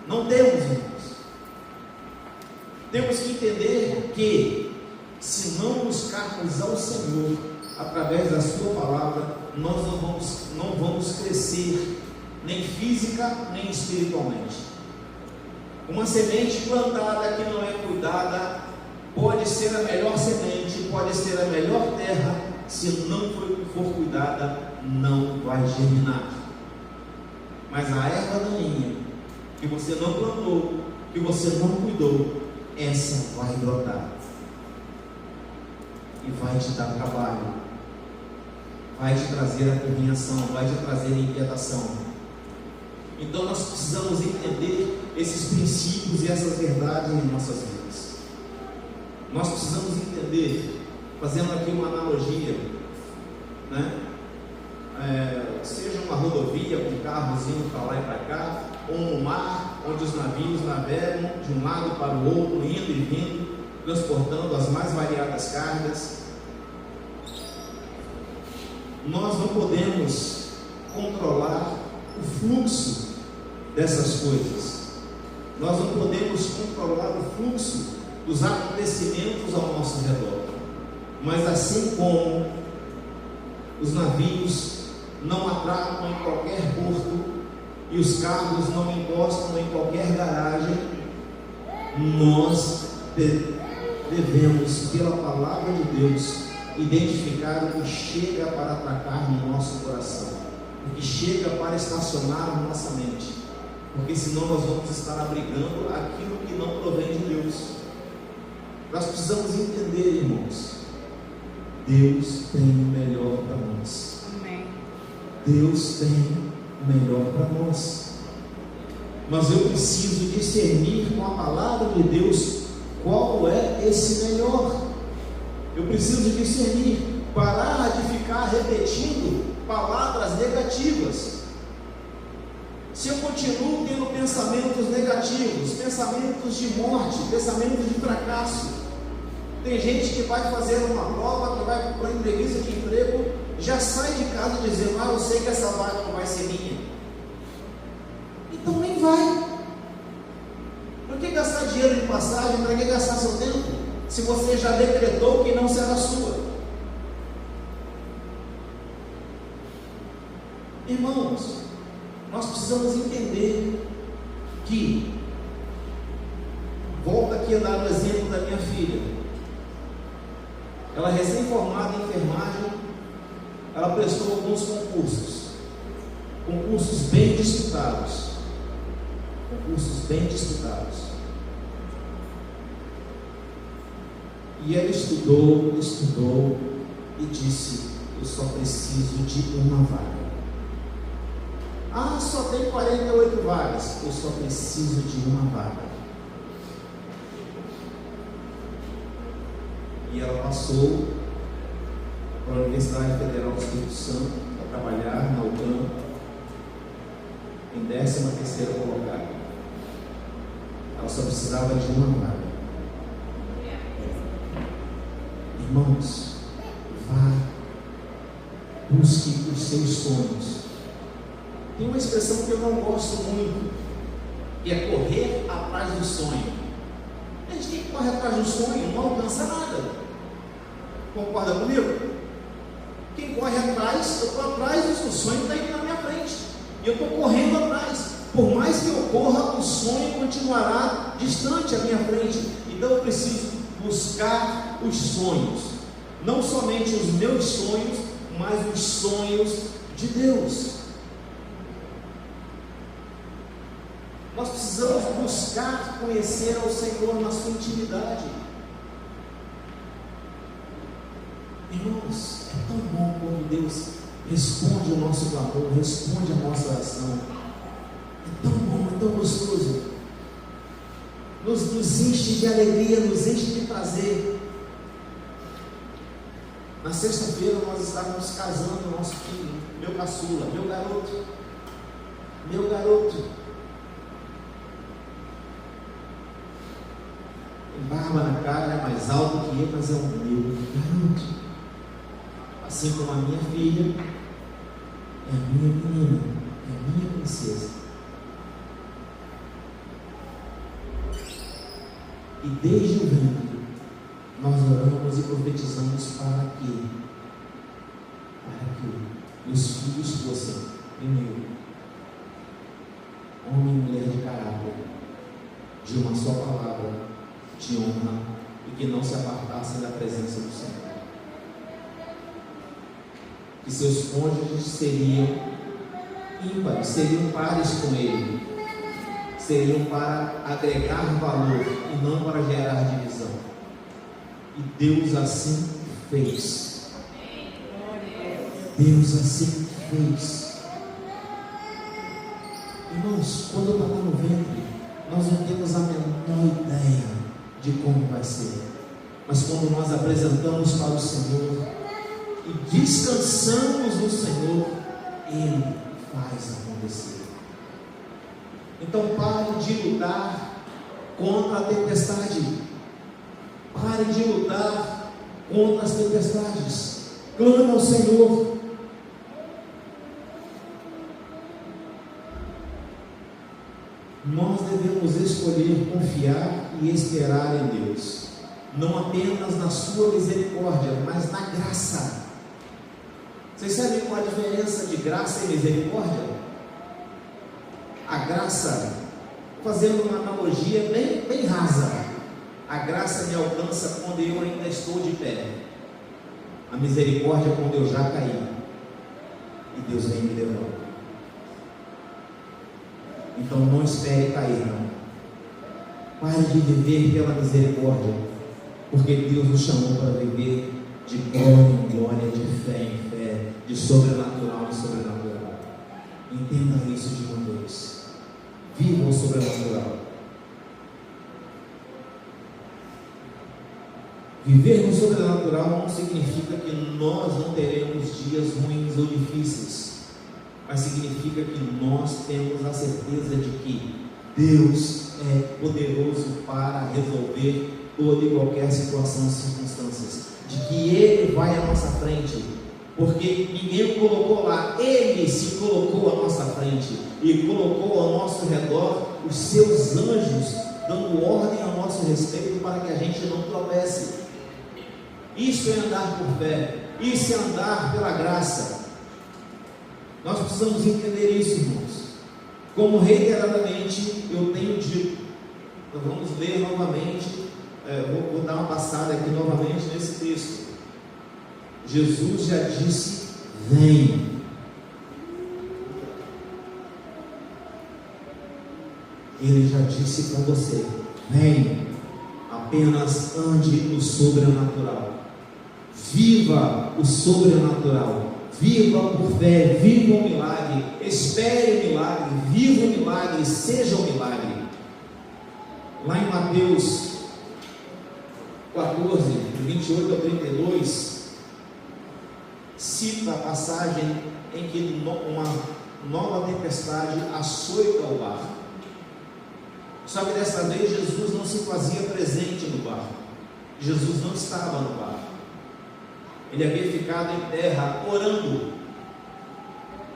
Não temos luz. Temos que entender que, se não buscarmos ao Senhor através da sua palavra, nós não vamos crescer, nem física, nem espiritualmente. Uma semente plantada que não é cuidada, pode ser a melhor semente, pode ser a melhor terra, se não for cuidada, não vai germinar. Mas a erva daninha, que você não plantou, que você não cuidou, essa vai brotar e vai te dar trabalho, vai te trazer apurrinhação, vai te trazer inquietação. Então nós precisamos entender esses princípios e essas verdades em nossas vidas. Nós precisamos entender, fazendo aqui uma analogia, né? Seja uma rodovia com carros indo para lá e para cá, ou no mar, onde os navios navegam de um lado para o outro, indo e vindo, transportando as mais variadas cargas. Nós não podemos controlar o fluxo dessas coisas. Nós não podemos controlar o fluxo dos acontecimentos ao nosso redor. Mas assim como os navios não atracam em qualquer porto e os carros não encostam em qualquer garagem, nós devemos, pela palavra de Deus, identificar o que chega para atacar no nosso coração, o que chega para estacionar na nossa mente, porque senão nós vamos estar abrigando aquilo que não provém de Deus. Nós precisamos entender, irmãos, Deus tem o melhor para nós. Amém. Deus tem o melhor para nós, mas eu preciso discernir com a palavra de Deus qual é esse melhor. Eu preciso discernir, parar de ficar repetindo palavras negativas. Se eu continuo tendo pensamentos negativos, pensamentos de morte, pensamentos de fracasso, tem gente que vai fazer uma prova, que vai para uma entrevista de emprego, já sai de casa dizendo: eu sei que essa vaga não vai ser minha. Então nem vai. Para que gastar dinheiro de passagem? Para que gastar seu tempo, se você já decretou que não será sua? Irmãos, nós precisamos entender que, volto aqui a dar o exemplo da minha filha. Ela recém-formada em enfermagem, ela prestou alguns concursos bem disputados, e ela estudou e disse: eu só preciso de uma vaga. Só tem 48 vagas, eu só preciso de uma vaga. E ela passou para a Universidade Federal do Espírito Santo para trabalhar na UTAM em 13ª colocada. Ela só precisava de uma vaga. Irmãos, vá, busque os seus sonhos. Tem uma expressão que eu não gosto muito, que é correr atrás do sonho. A gente tem que correr atrás do sonho, não alcança nada. Concorda comigo? Quem corre atrás, eu estou atrás, o sonho está indo na minha frente, e eu estou correndo atrás. Por mais que eu corra, o sonho continuará distante à minha frente. Então eu preciso buscar os sonhos, não somente os meus sonhos, mas os sonhos de Deus. Nós precisamos buscar conhecer ao Senhor na sua intimidade. Irmãos, é tão bom quando Deus responde o nosso clamor, responde a nossa oração. É tão bom, é tão gostoso. Nos enche de alegria, nos enche de prazer. Na sexta-feira nós estávamos casando o nosso filho, meu caçula, meu garoto. Tem barba na cara, é mais alto que eu, mas é o meu garoto. Assim como a minha filha, é a minha menina, é a minha princesa. E desde o ventre, nós oramos e profetizamos para que os filhos fossem, primeiro, homem e mulher de caráter, de uma só palavra, de honra, e que não se apartassem da presença do Senhor. Que seus cônjuges seriam ímpares, seriam pares com ele, seriam para agregar valor e não para gerar divisão. E Deus assim fez. Deus assim fez. Irmãos, quando está lá no ventre, nós não temos a menor ideia de como vai ser. Mas quando nós apresentamos para o Senhor e descansamos no Senhor, Ele faz acontecer. Então pare de lutar contra a tempestade. Pare de lutar contra as tempestades. Clame ao Senhor. Nós devemos escolher confiar e esperar em Deus, não apenas na sua misericórdia, mas na graça. Vocês sabem qual a diferença de graça e misericórdia? A graça, fazendo uma analogia bem rasa, a graça me alcança quando eu ainda estou de pé, a misericórdia quando eu já caí, e Deus vem me levar. Então não espere cair, não. Pare de viver pela misericórdia, porque Deus nos chamou para viver de glória em glória, de fé em fé, de sobrenatural em sobrenatural. Entenda isso de uma vez. Viva o sobrenatural. Viver no sobrenatural não significa que nós não teremos dias ruins ou difíceis, mas significa que nós temos a certeza de que Deus é poderoso para resolver toda e qualquer situação e circunstâncias, de que Ele vai à nossa frente, porque ninguém o colocou lá, Ele se colocou à nossa frente e colocou ao nosso redor os seus anjos, dando ordem a nosso respeito para que a gente não tropece. Isso é andar por fé, isso é andar pela graça. Nós precisamos entender isso, irmãos. Como reiteradamente eu tenho dito, então vamos ler novamente, vou dar uma passada aqui novamente nesse texto. Jesus já disse: vem. Ele já disse para você: vem, apenas ande no sobrenatural, viva o sobrenatural. Viva por fé, viva o milagre, espere o milagre, viva o milagre, seja o milagre. Lá em Mateus 14, de 28 a 32, cita a passagem em que uma nova tempestade açoita o barco. Só que dessa vez Jesus não se fazia presente no barco, Jesus não estava no barco. Ele havia ficado em terra orando,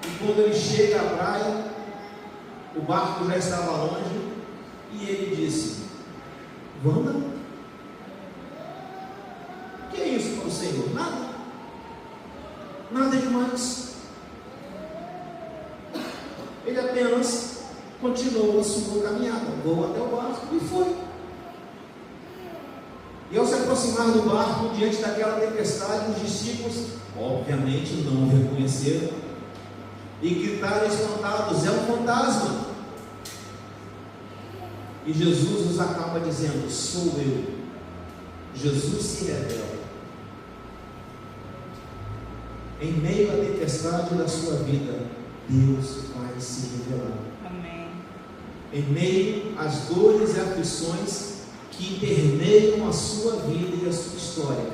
e quando ele chega à praia, o barco já estava longe, e ele disse: Wanda, o que é isso para o Senhor? Nada, Nada demais. Ele apenas continuou a sua caminhada, voou até o barco e foi. E ao se aproximar do barco, diante daquela tempestade, os discípulos, obviamente, não o reconheceram e gritaram espantados: é um fantasma. E Jesus os acaba dizendo: sou eu. Jesus se revela. Em meio à tempestade da sua vida, Deus vai se revelar. Amém. Em meio às dores e aflições que permeiam a sua vida e a sua história,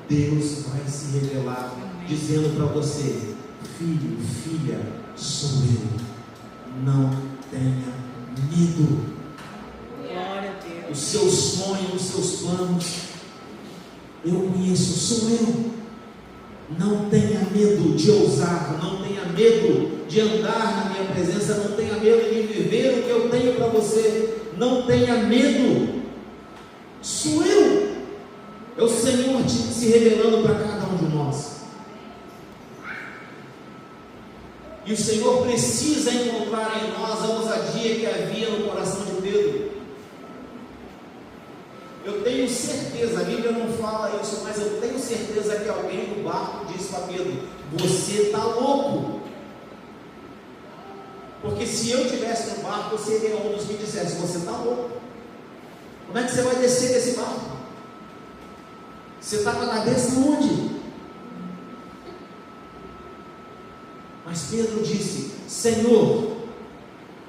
Deus vai se revelar. Amém. Dizendo para você: filho, filha, sou eu. Não tenha medo. Glória a Deus. Os seus sonhos, os seus planos, eu conheço, sou eu. Não tenha medo de ousar, não tenha medo de andar na minha presença, não tenha medo de viver o que eu tenho para você, não tenha medo. Sou eu. É o Senhor se revelando para cada um de nós. E o Senhor precisa encontrar em nós a ousadia que havia no coração de Pedro. Eu tenho certeza, a Bíblia não fala isso, mas eu tenho certeza que alguém no barco disse para Pedro: você está louco. Porque se eu estivesse no barco, eu seria um dos que dissesse: você está louco. Como é que você vai descer desse barco? Você está com a cabeça onde? Mas Pedro disse: Senhor,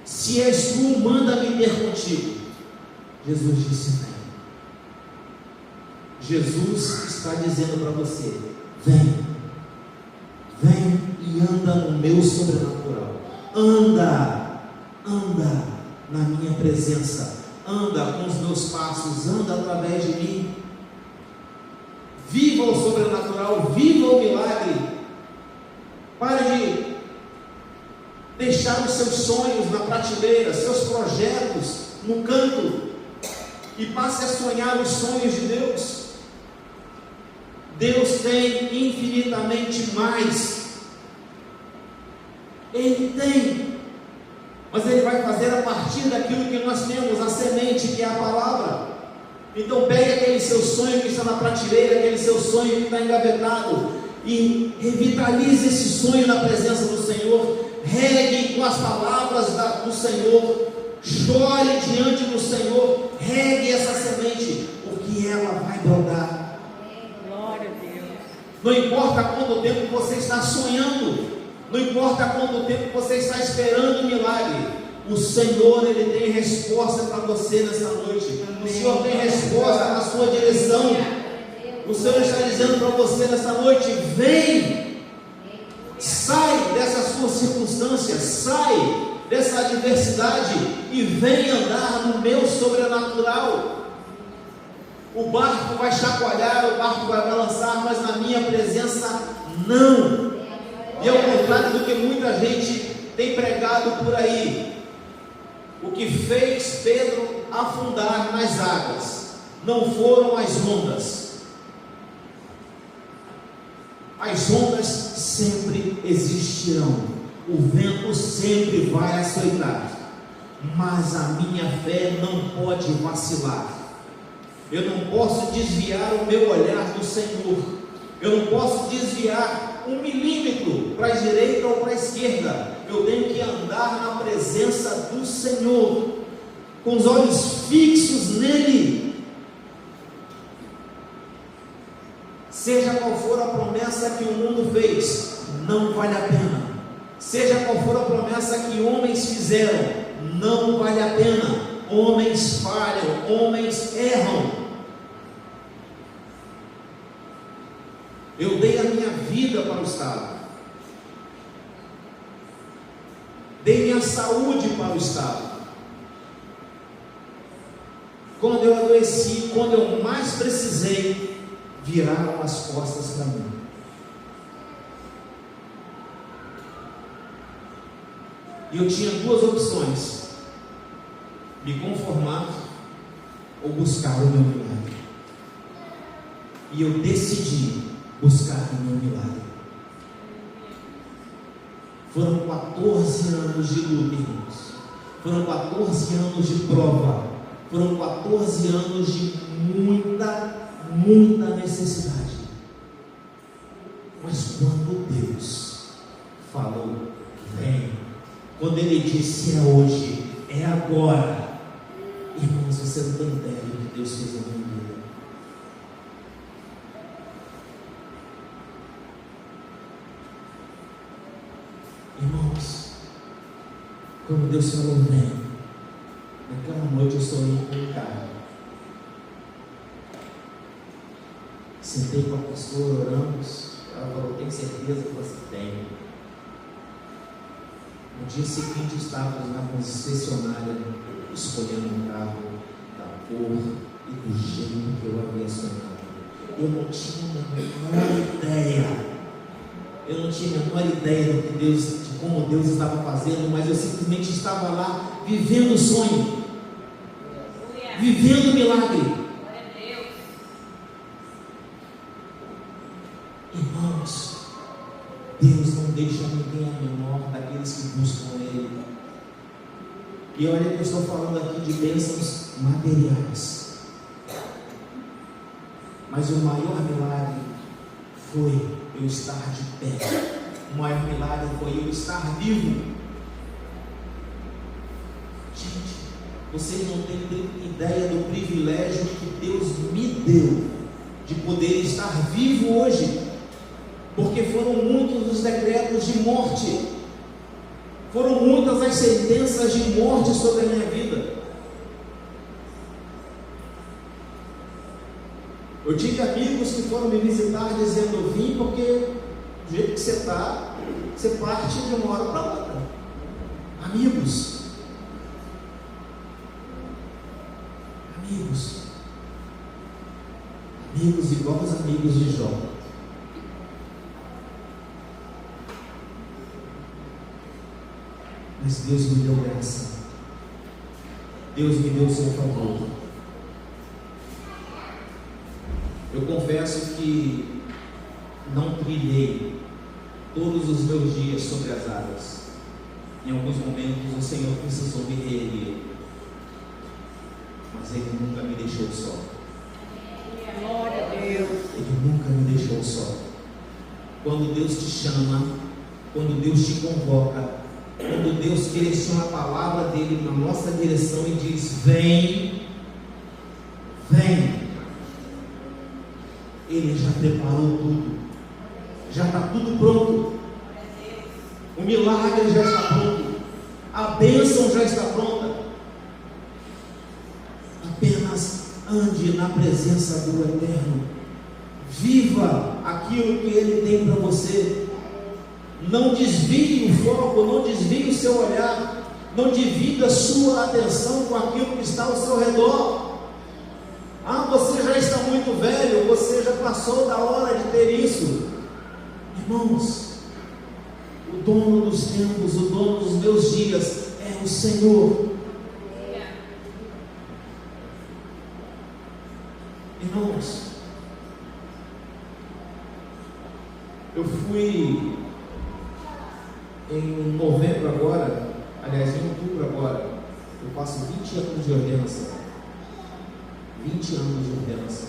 se és tu, manda-me ter contigo. Jesus disse: vem. Jesus está dizendo para você: vem, vem e anda no meu sobrenatural. Anda, anda na minha presença, anda com os meus passos, anda através de mim. Viva o sobrenatural, viva o milagre. Pare de deixar os seus sonhos na prateleira, seus projetos no canto, e passe a sonhar os sonhos de Deus. Deus tem infinitamente mais. Ele tem, mas Ele vai fazer a partir daquilo que nós temos, a semente que é a palavra. Então pegue aquele seu sonho que está na prateleira, aquele seu sonho que está engavetado, e revitalize esse sonho na presença do Senhor. Regue com as palavras do Senhor, chore diante do Senhor, regue essa semente, porque ela vai brotar. Não importa quanto tempo você está sonhando, não importa quanto tempo você está esperando um milagre, o Senhor, Ele tem resposta para você nessa noite. O Senhor tem resposta na sua direção. O Senhor está dizendo para você nessa noite: vem, sai dessa sua circunstância, sai dessa adversidade e vem andar no meu sobrenatural. O barco vai chacoalhar, o barco vai balançar, mas na minha presença não. E ao contrário do que muita gente tem pregado por aí, o que fez Pedro afundar nas águas não foram as ondas. As ondas sempre existirão, o vento sempre vai açoitar, mas a minha fé não pode vacilar. Eu não posso desviar o meu olhar do Senhor. Eu não posso desviar 1 milímetro para a direita ou para a esquerda. Eu tenho que andar na presença do Senhor, com os olhos fixos nele. Seja qual for a promessa que o mundo fez, não vale a pena. Seja qual for a promessa que homens fizeram, não vale a pena. Homens falham, homens erram. Eu dei a minha vida para o Estado, dei minha saúde para o Estado. Quando eu adoeci, quando eu mais precisei, viraram as costas para mim. E eu tinha 2 opções: me conformar ou buscar o meu milagre. E eu decidi buscar o meu milagre. Foram 14 anos de luta, irmãos. Foram 14 anos de prova. Foram 14 anos de muita necessidade. Mas quando Deus falou, vem. Quando Ele disse, é hoje, é agora. Irmãos, você não tem ideia do que Deus fez na minha vida. Irmãos, quando Deus falou, vem, naquela noite eu sonhei com um carro. Sentei com a pastora, oramos. Ela falou, tem certeza que você tem? No dia seguinte estávamos na concessionária escolhendo um carro da cor e do jeito que eu havia sonhado. Eu não tinha a menor ideia. Eu não tinha a menor ideia do que Deus, de como Deus estava fazendo, mas eu simplesmente estava lá vivendo o sonho, vivendo o milagre. Irmãos, Deus não deixa ninguém a menor daqueles que buscam Ele. E olha que eu estou falando aqui de bênçãos materiais, mas o maior milagre foi eu estar de pé. O maior milagre foi eu estar vivo. Gente, vocês não têm ideia do privilégio que Deus me deu de poder estar vivo hoje, porque foram muitos os decretos de morte, foram muitas as sentenças de morte sobre a minha vida. Eu tive amigos que foram me visitar dizendo, eu vim porque do jeito que você está, você parte de uma hora para outra. Amigos, igual os amigos de Jó. Mas Deus me deu graça, Deus me deu o seu favor. Eu confesso que não trilhei todos os meus dias sobre as águas. Em alguns momentos o Senhor precisou me reerguer, mas Ele nunca me deixou só. Glória a Deus. Ele nunca me deixou só. Quando Deus te chama, quando Deus te convoca, quando Deus direciona a palavra dele na nossa direção e diz, vem, vem, Ele já preparou tudo, já está tudo pronto, o milagre já está pronto, a bênção já está pronta. Apenas ande na presença do Eterno, viva aquilo que Ele tem para você. Não desvie o foco, não desvie o seu olhar, não divida a sua atenção com aquilo que está ao seu redor. Ah, você já está muito velho, você já passou da hora de ter isso. Irmãos, o dono dos tempos, o dono dos meus dias é o Senhor. Irmãos, eu fui em novembro agora, aliás em outubro agora, eu faço 20 anos de ordenação. 20 anos de ordenação.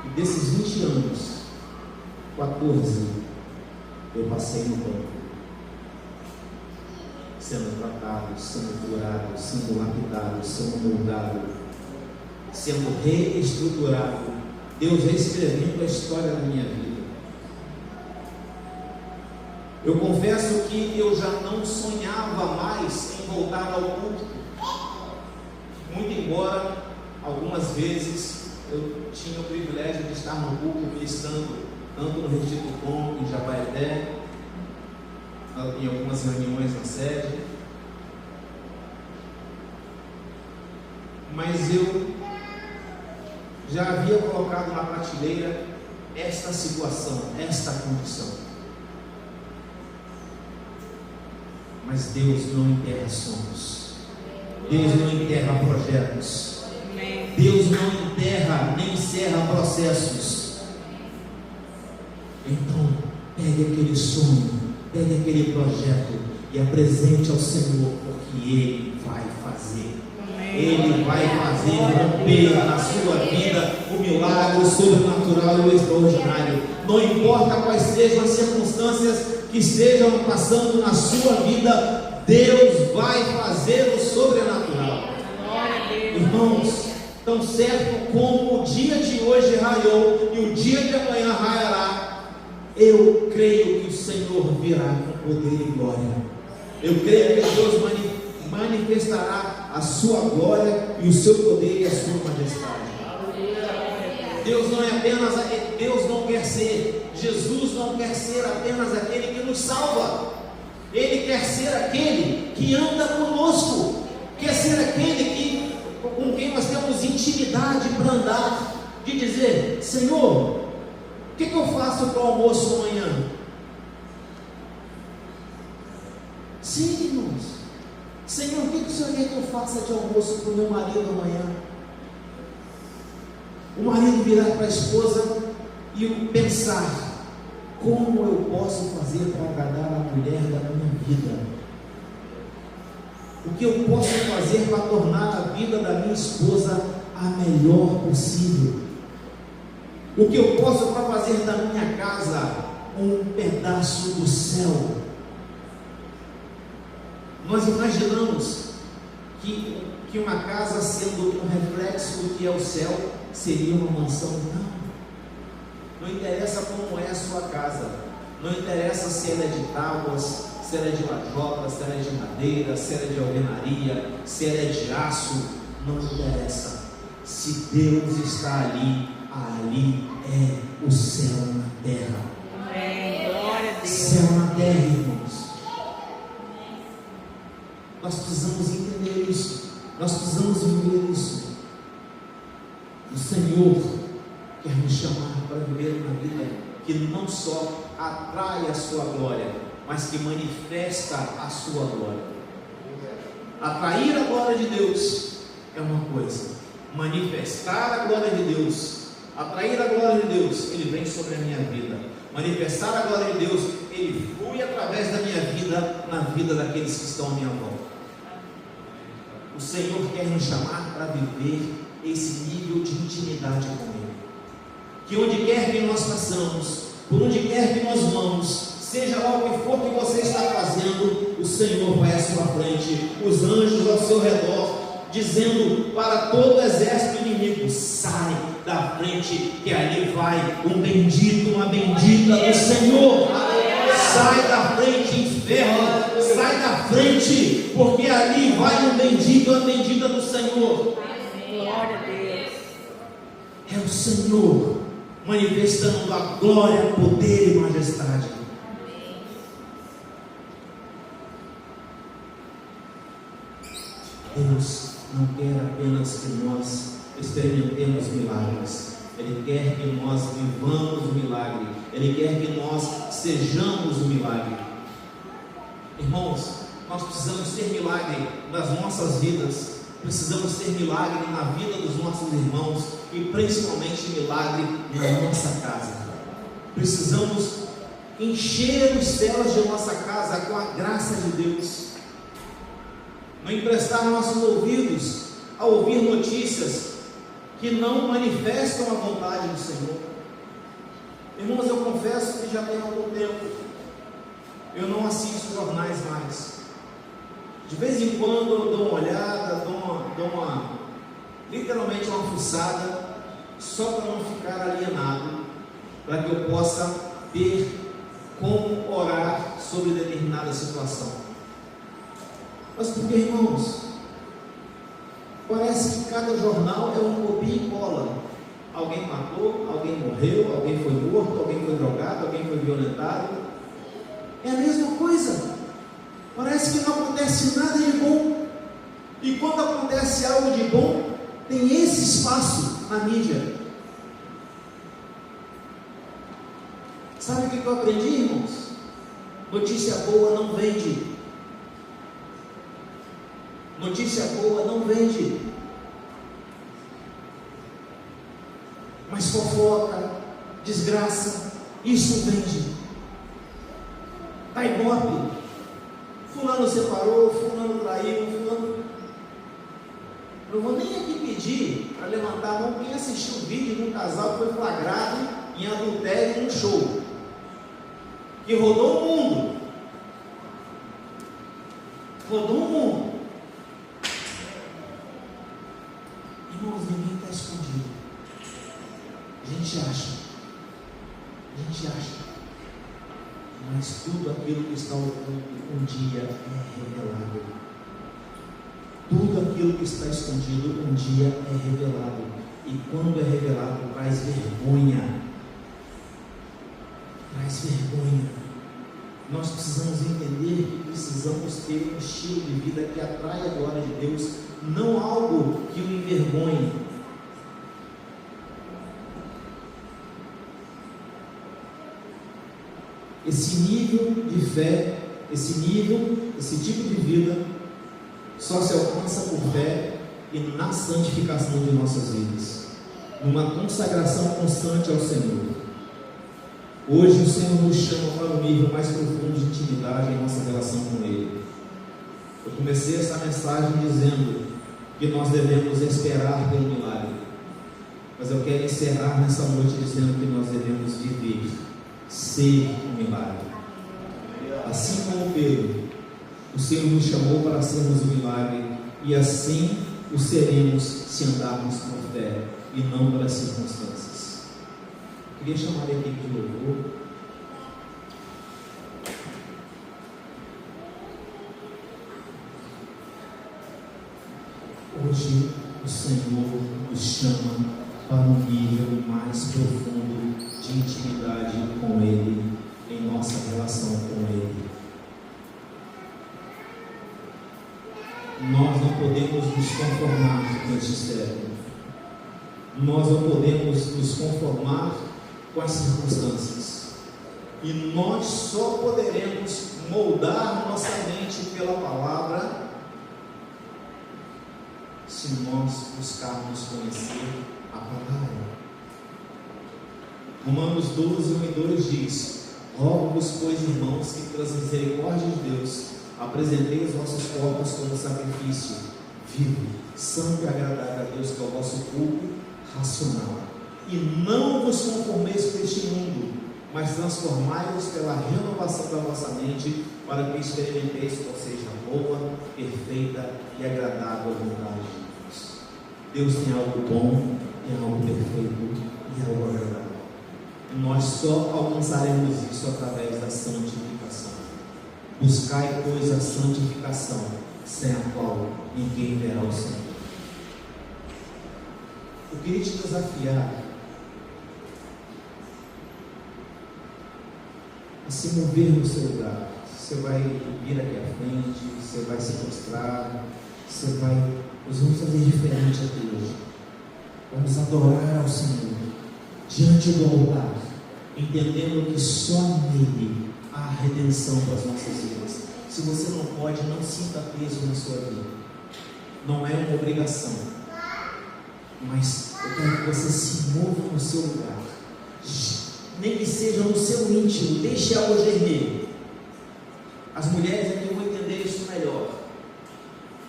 E desses 20 anos, 14 eu passei no campo, sendo tratado, sendo curado, sendo lapidado, sendo moldado, sendo reestruturado, Deus reescrevendo a história da minha vida. Eu confesso que eu já não sonhava mais em voltar ao culto, muito embora algumas vezes eu tinha o privilégio de estar no culto ministrando, tanto no Retiro do Bom, em Jabaeté, em algumas reuniões na sede, mas eu já havia colocado na prateleira esta situação, esta condição. Mas Deus não enterra sonhos, Deus não enterra projetos, Deus não enterra nem encerra processos. Então, pegue aquele sonho, pegue aquele projeto e apresente ao Senhor, porque Ele vai fazer. Ele vai fazer romper na sua vida o milagre, o sobrenatural e o extraordinário. Não importa quais sejam as circunstâncias que estejam passando na sua vida, Deus vai fazer o sobrenatural. Irmãos, tão certo como o dia de hoje raiou e o dia de amanhã raiará, eu creio que o Senhor virá com poder e glória. Eu creio que Deus manifestará a sua glória e o seu poder e a sua majestade. Deus não é apenas, Deus não quer ser, Jesus não quer ser apenas aquele que nos salva. Ele quer ser aquele que anda conosco, quer ser aquele com quem nós temos intimidade para andar, de dizer: Senhor, o que eu faço para o almoço amanhã? Sim, irmãos. Senhor, o que o Senhor quer que eu faça de almoço para o meu marido amanhã? O marido virar para a esposa e pensar: como eu posso fazer para agradar a mulher da minha vida? O que eu posso fazer para tornar a vida da minha esposa a melhor possível? O que eu posso para fazer da minha casa um pedaço do céu? Nós imaginamos que uma casa, sendo um reflexo do que é o céu, seria uma mansão. Não interessa como é a sua casa, não interessa se ela é de tábuas, se ela é de lajota, se ela é de madeira, se ela é de alvenaria, se ela é de aço, não interessa. Se Deus está ali, ali é o céu na terra. Amém. Glória a Deus. Céu na terra, irmãos. Nós precisamos entender isso, nós precisamos viver isso. O Senhor quer nos chamar para viver uma vida que não só atrai a sua glória, mas que manifesta a sua glória. Atrair a glória de Deus é uma coisa, manifestar a glória de Deus, atrair a glória de Deus, Ele vem sobre a minha vida. Manifestar a glória de Deus, Ele flui através da minha vida, na vida daqueles que estão à minha volta. O Senhor quer nos chamar para viver esse nível de intimidade com Ele. Que onde quer que nós passamos, por onde quer que nós vamos, seja lá o que for que você está fazendo, o Senhor vai à sua frente, os anjos ao seu redor, dizendo para todo o exército inimigo: sai da frente, que ali vai um bendito, uma bendita do Senhor. Sai da frente, inferno, sai da frente, porque ali vai um bendito, uma bendita do Senhor. Glória a Deus. É o Senhor manifestando a glória, poder e majestade. Deus não quer apenas que nós experimentemos milagres, Ele quer que nós vivamos o milagre, Ele quer que nós sejamos o milagre. Irmãos, nós precisamos ter milagre nas nossas vidas, precisamos ter milagre na vida dos nossos irmãos e principalmente milagre na nossa casa. Precisamos encher os céus de nossa casa com a graça de Deus, não emprestar nossos ouvidos a ouvir notícias que não manifestam a vontade do Senhor. Irmãos, eu confesso que já tem algum tempo eu não assisto jornais mais. De vez em quando eu dou uma olhada, literalmente uma fuçada, só para não ficar alienado, para que eu possa ter como orar sobre determinada situação. Mas porque, irmãos, parece que cada jornal é um copia e cola. Alguém matou, alguém morreu, alguém foi morto, alguém foi drogado, alguém foi violentado. É a mesma coisa. Parece que não acontece nada de bom. E quando acontece algo de bom, tem esse espaço na mídia. Sabe o que eu aprendi, irmãos? Notícia boa não vende. Notícia boa não vende. Mas fofoca, desgraça, isso vende. Dá ibope. Fulano separou, fulano traiu, fulano... Não vou nem aqui pedir para levantar a mão quem assistiu o vídeo de um casal que foi flagrado em adultério em um show, que rodou o mundo. Rodou o mundo. Irmãos, ninguém está escondido. A gente acha. Mas tudo aquilo que está oculto um dia é revelado. Tudo aquilo que está escondido um dia é revelado. E quando é revelado, traz vergonha. Traz vergonha. Nós precisamos entender que precisamos ter um estilo de vida que atrai a glória de Deus, não algo que o envergonhe. Esse nível de fé, esse tipo de vida, só se alcança por fé e na santificação de nossas vidas, numa consagração constante ao Senhor. Hoje o Senhor nos chama para um nível mais profundo de intimidade em nossa relação com Ele. Eu comecei essa mensagem dizendo que nós devemos esperar pelo milagre, mas eu quero encerrar nessa noite dizendo que nós devemos viver, ser um milagre. Assim como Pedro, o Senhor nos chamou para sermos um milagre, e assim o seremos se andarmos por fé e não pelas circunstâncias. Eu queria chamar a equipe de louvor. Hoje o Senhor nos chama para um nível mais profundo de intimidade com Ele, em nossa relação com Ele. Nós não podemos nos conformar com este século. Nós não podemos nos conformar com as circunstâncias. E nós só poderemos moldar nossa mente pela palavra se nós buscarmos conhecer a palavra. Romanos 12, 1 e 2 diz: rogo-vos, pois, irmãos, que pelas misericórdias de Deus apresentei os vossos corpos como sacrifício vivo, santo e agradável a Deus, que é o vosso culto racional. E não vos conformeis com este mundo, mas transformai-vos pela renovação da vossa mente, para que experimenteis qual seja a boa, perfeita e agradável vontade de Deus. Deus tem algo bom, tem algo perfeito e algo agradável. E nós só alcançaremos isso através da santificação. Buscai, pois, a santificação, sem a qual ninguém verá o Senhor. Eu queria te desafiar a se mover no seu lugar. Você vai vir aqui à frente, você vai se prostrar, nós vamos fazer diferente aqui hoje. Vamos adorar ao Senhor diante do altar, entendendo que só nele há redenção para as nossas vidas. Se você não pode, não sinta peso na sua vida. Não é uma obrigação, mas eu quero que você se mova no seu lugar, nem que seja no seu íntimo. Deixe a água gemer. As mulheres aqui vão entender isso melhor.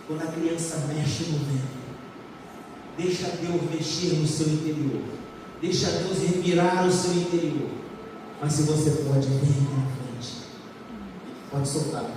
Quando a criança mexe no ventre, deixa Deus mexer no seu interior, deixa Deus revirar o seu interior. Mas se você pode, vem aqui na frente, pode soltar.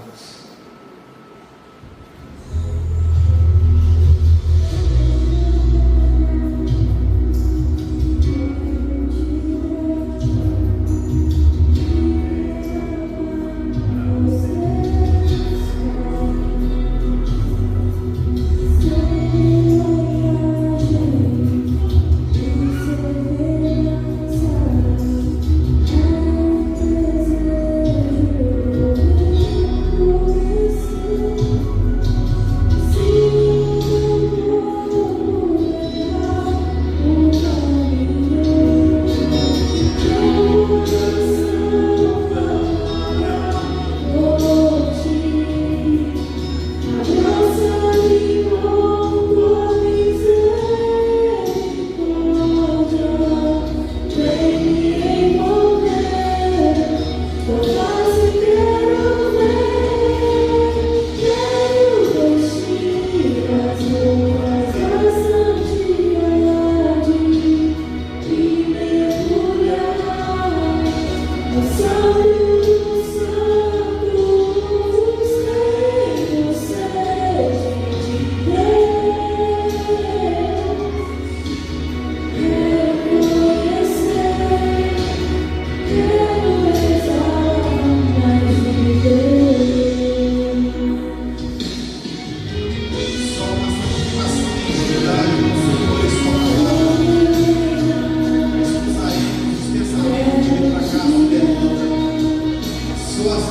Oh,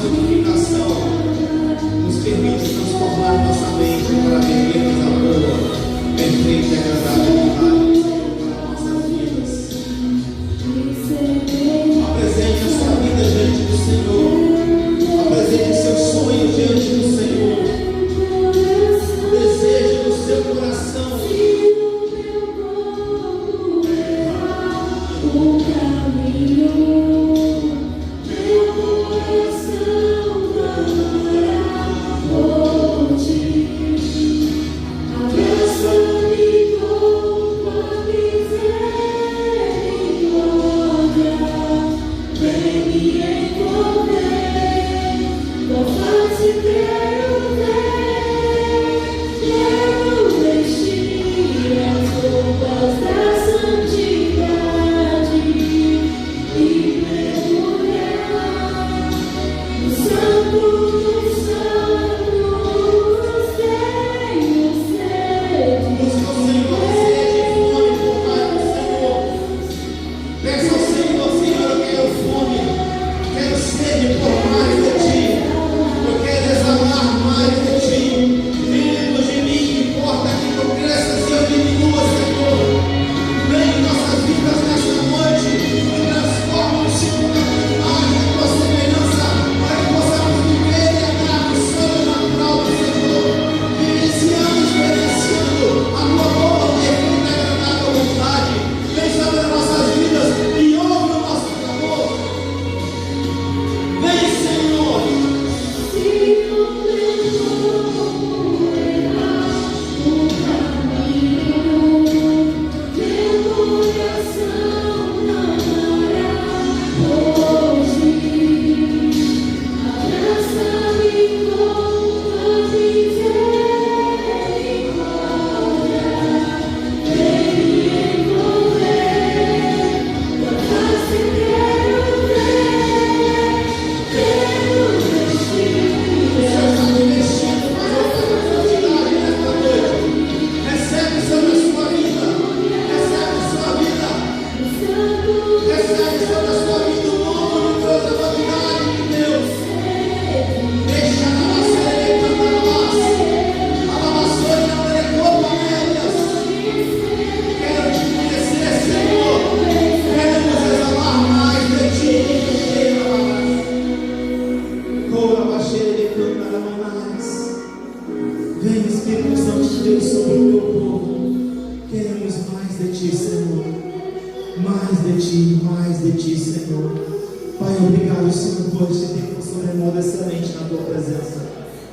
santificação nos permite transformar nossa mente para vivermos a boa, perfeita e agradável vontade do Senhor para nossas vidas. Apresente a sua vida diante do Senhor. Apresente seus sonhos diante do Senhor. Desejo do seu coração.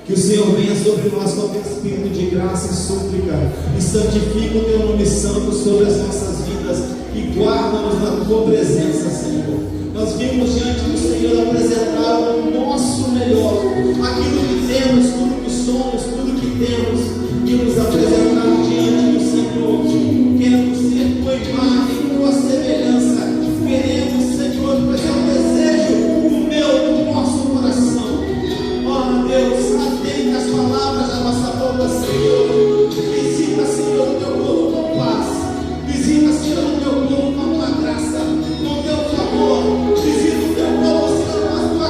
Que o Senhor venha sobre nós com o Espírito de graça e súplica, e santifica o Teu nome santo sobre as nossas vidas, e guarda-nos na Tua presença, Senhor. Nós vimos diante do Senhor apresentar o nosso melhor, aquilo que temos, tudo que somos, tudo que temos, e nos apresentar diante do Senhor. Queremos ser Tua imagem, Tua semelhança. Queremos, Senhor, pois é um desejo do nosso coração. Ó Deus, atende as palavras da nossa boca, Senhor. Visita, Senhor, o Teu povo com paz. Visita, Senhor, o Teu povo com a Tua graça, com o Teu favor. Visita o Teu povo, Senhor, com a Tua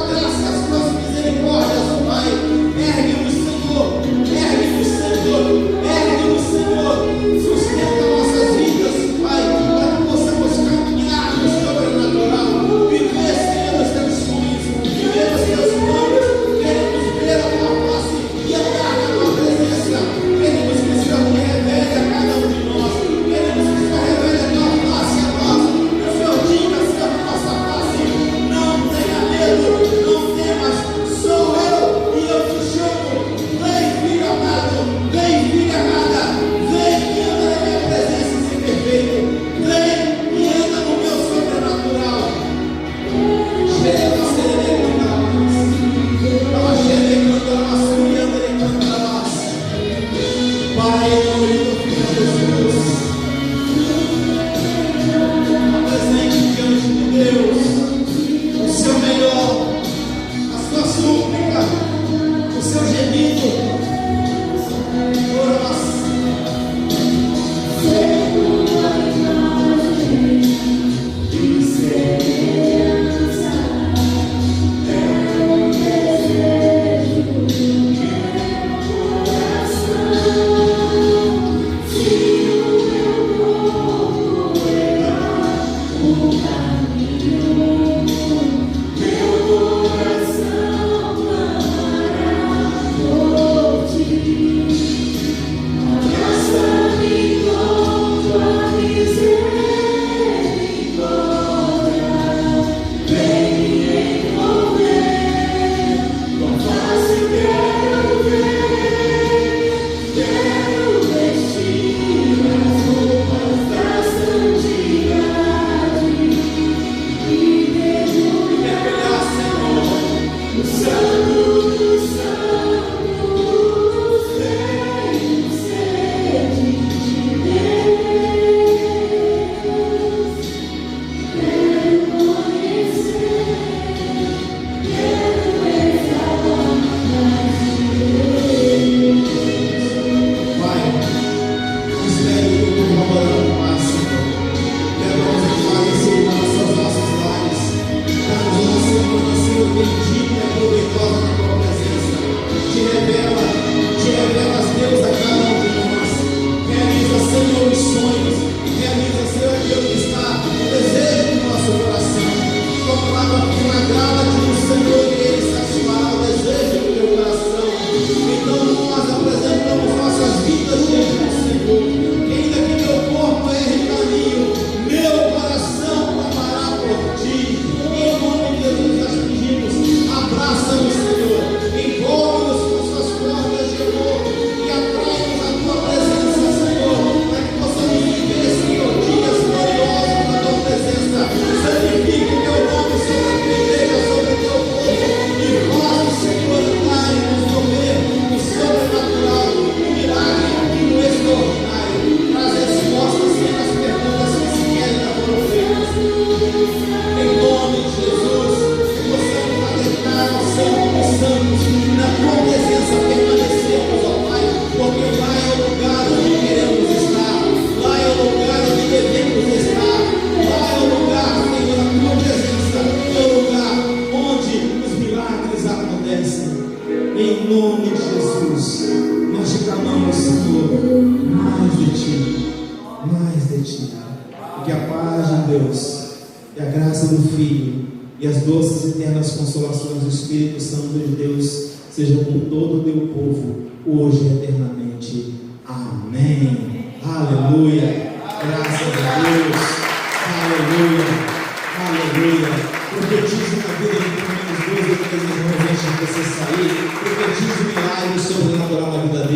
nome de Jesus, nós te clamamos, Senhor, mais de Ti, mais de Ti. E que a paz de Deus, e a graça do Filho, e as doces e eternas consolações do Espírito Santo de Deus sejam com todo o Teu povo, hoje e eternamente. Amém. Aleluia. Graças a Deus. Aleluia. Aleluia. Profetize na vida de pelo menos 2 ou 3 irmãos antes de você sair. Profetize o milagre sobrenatural na vida dele.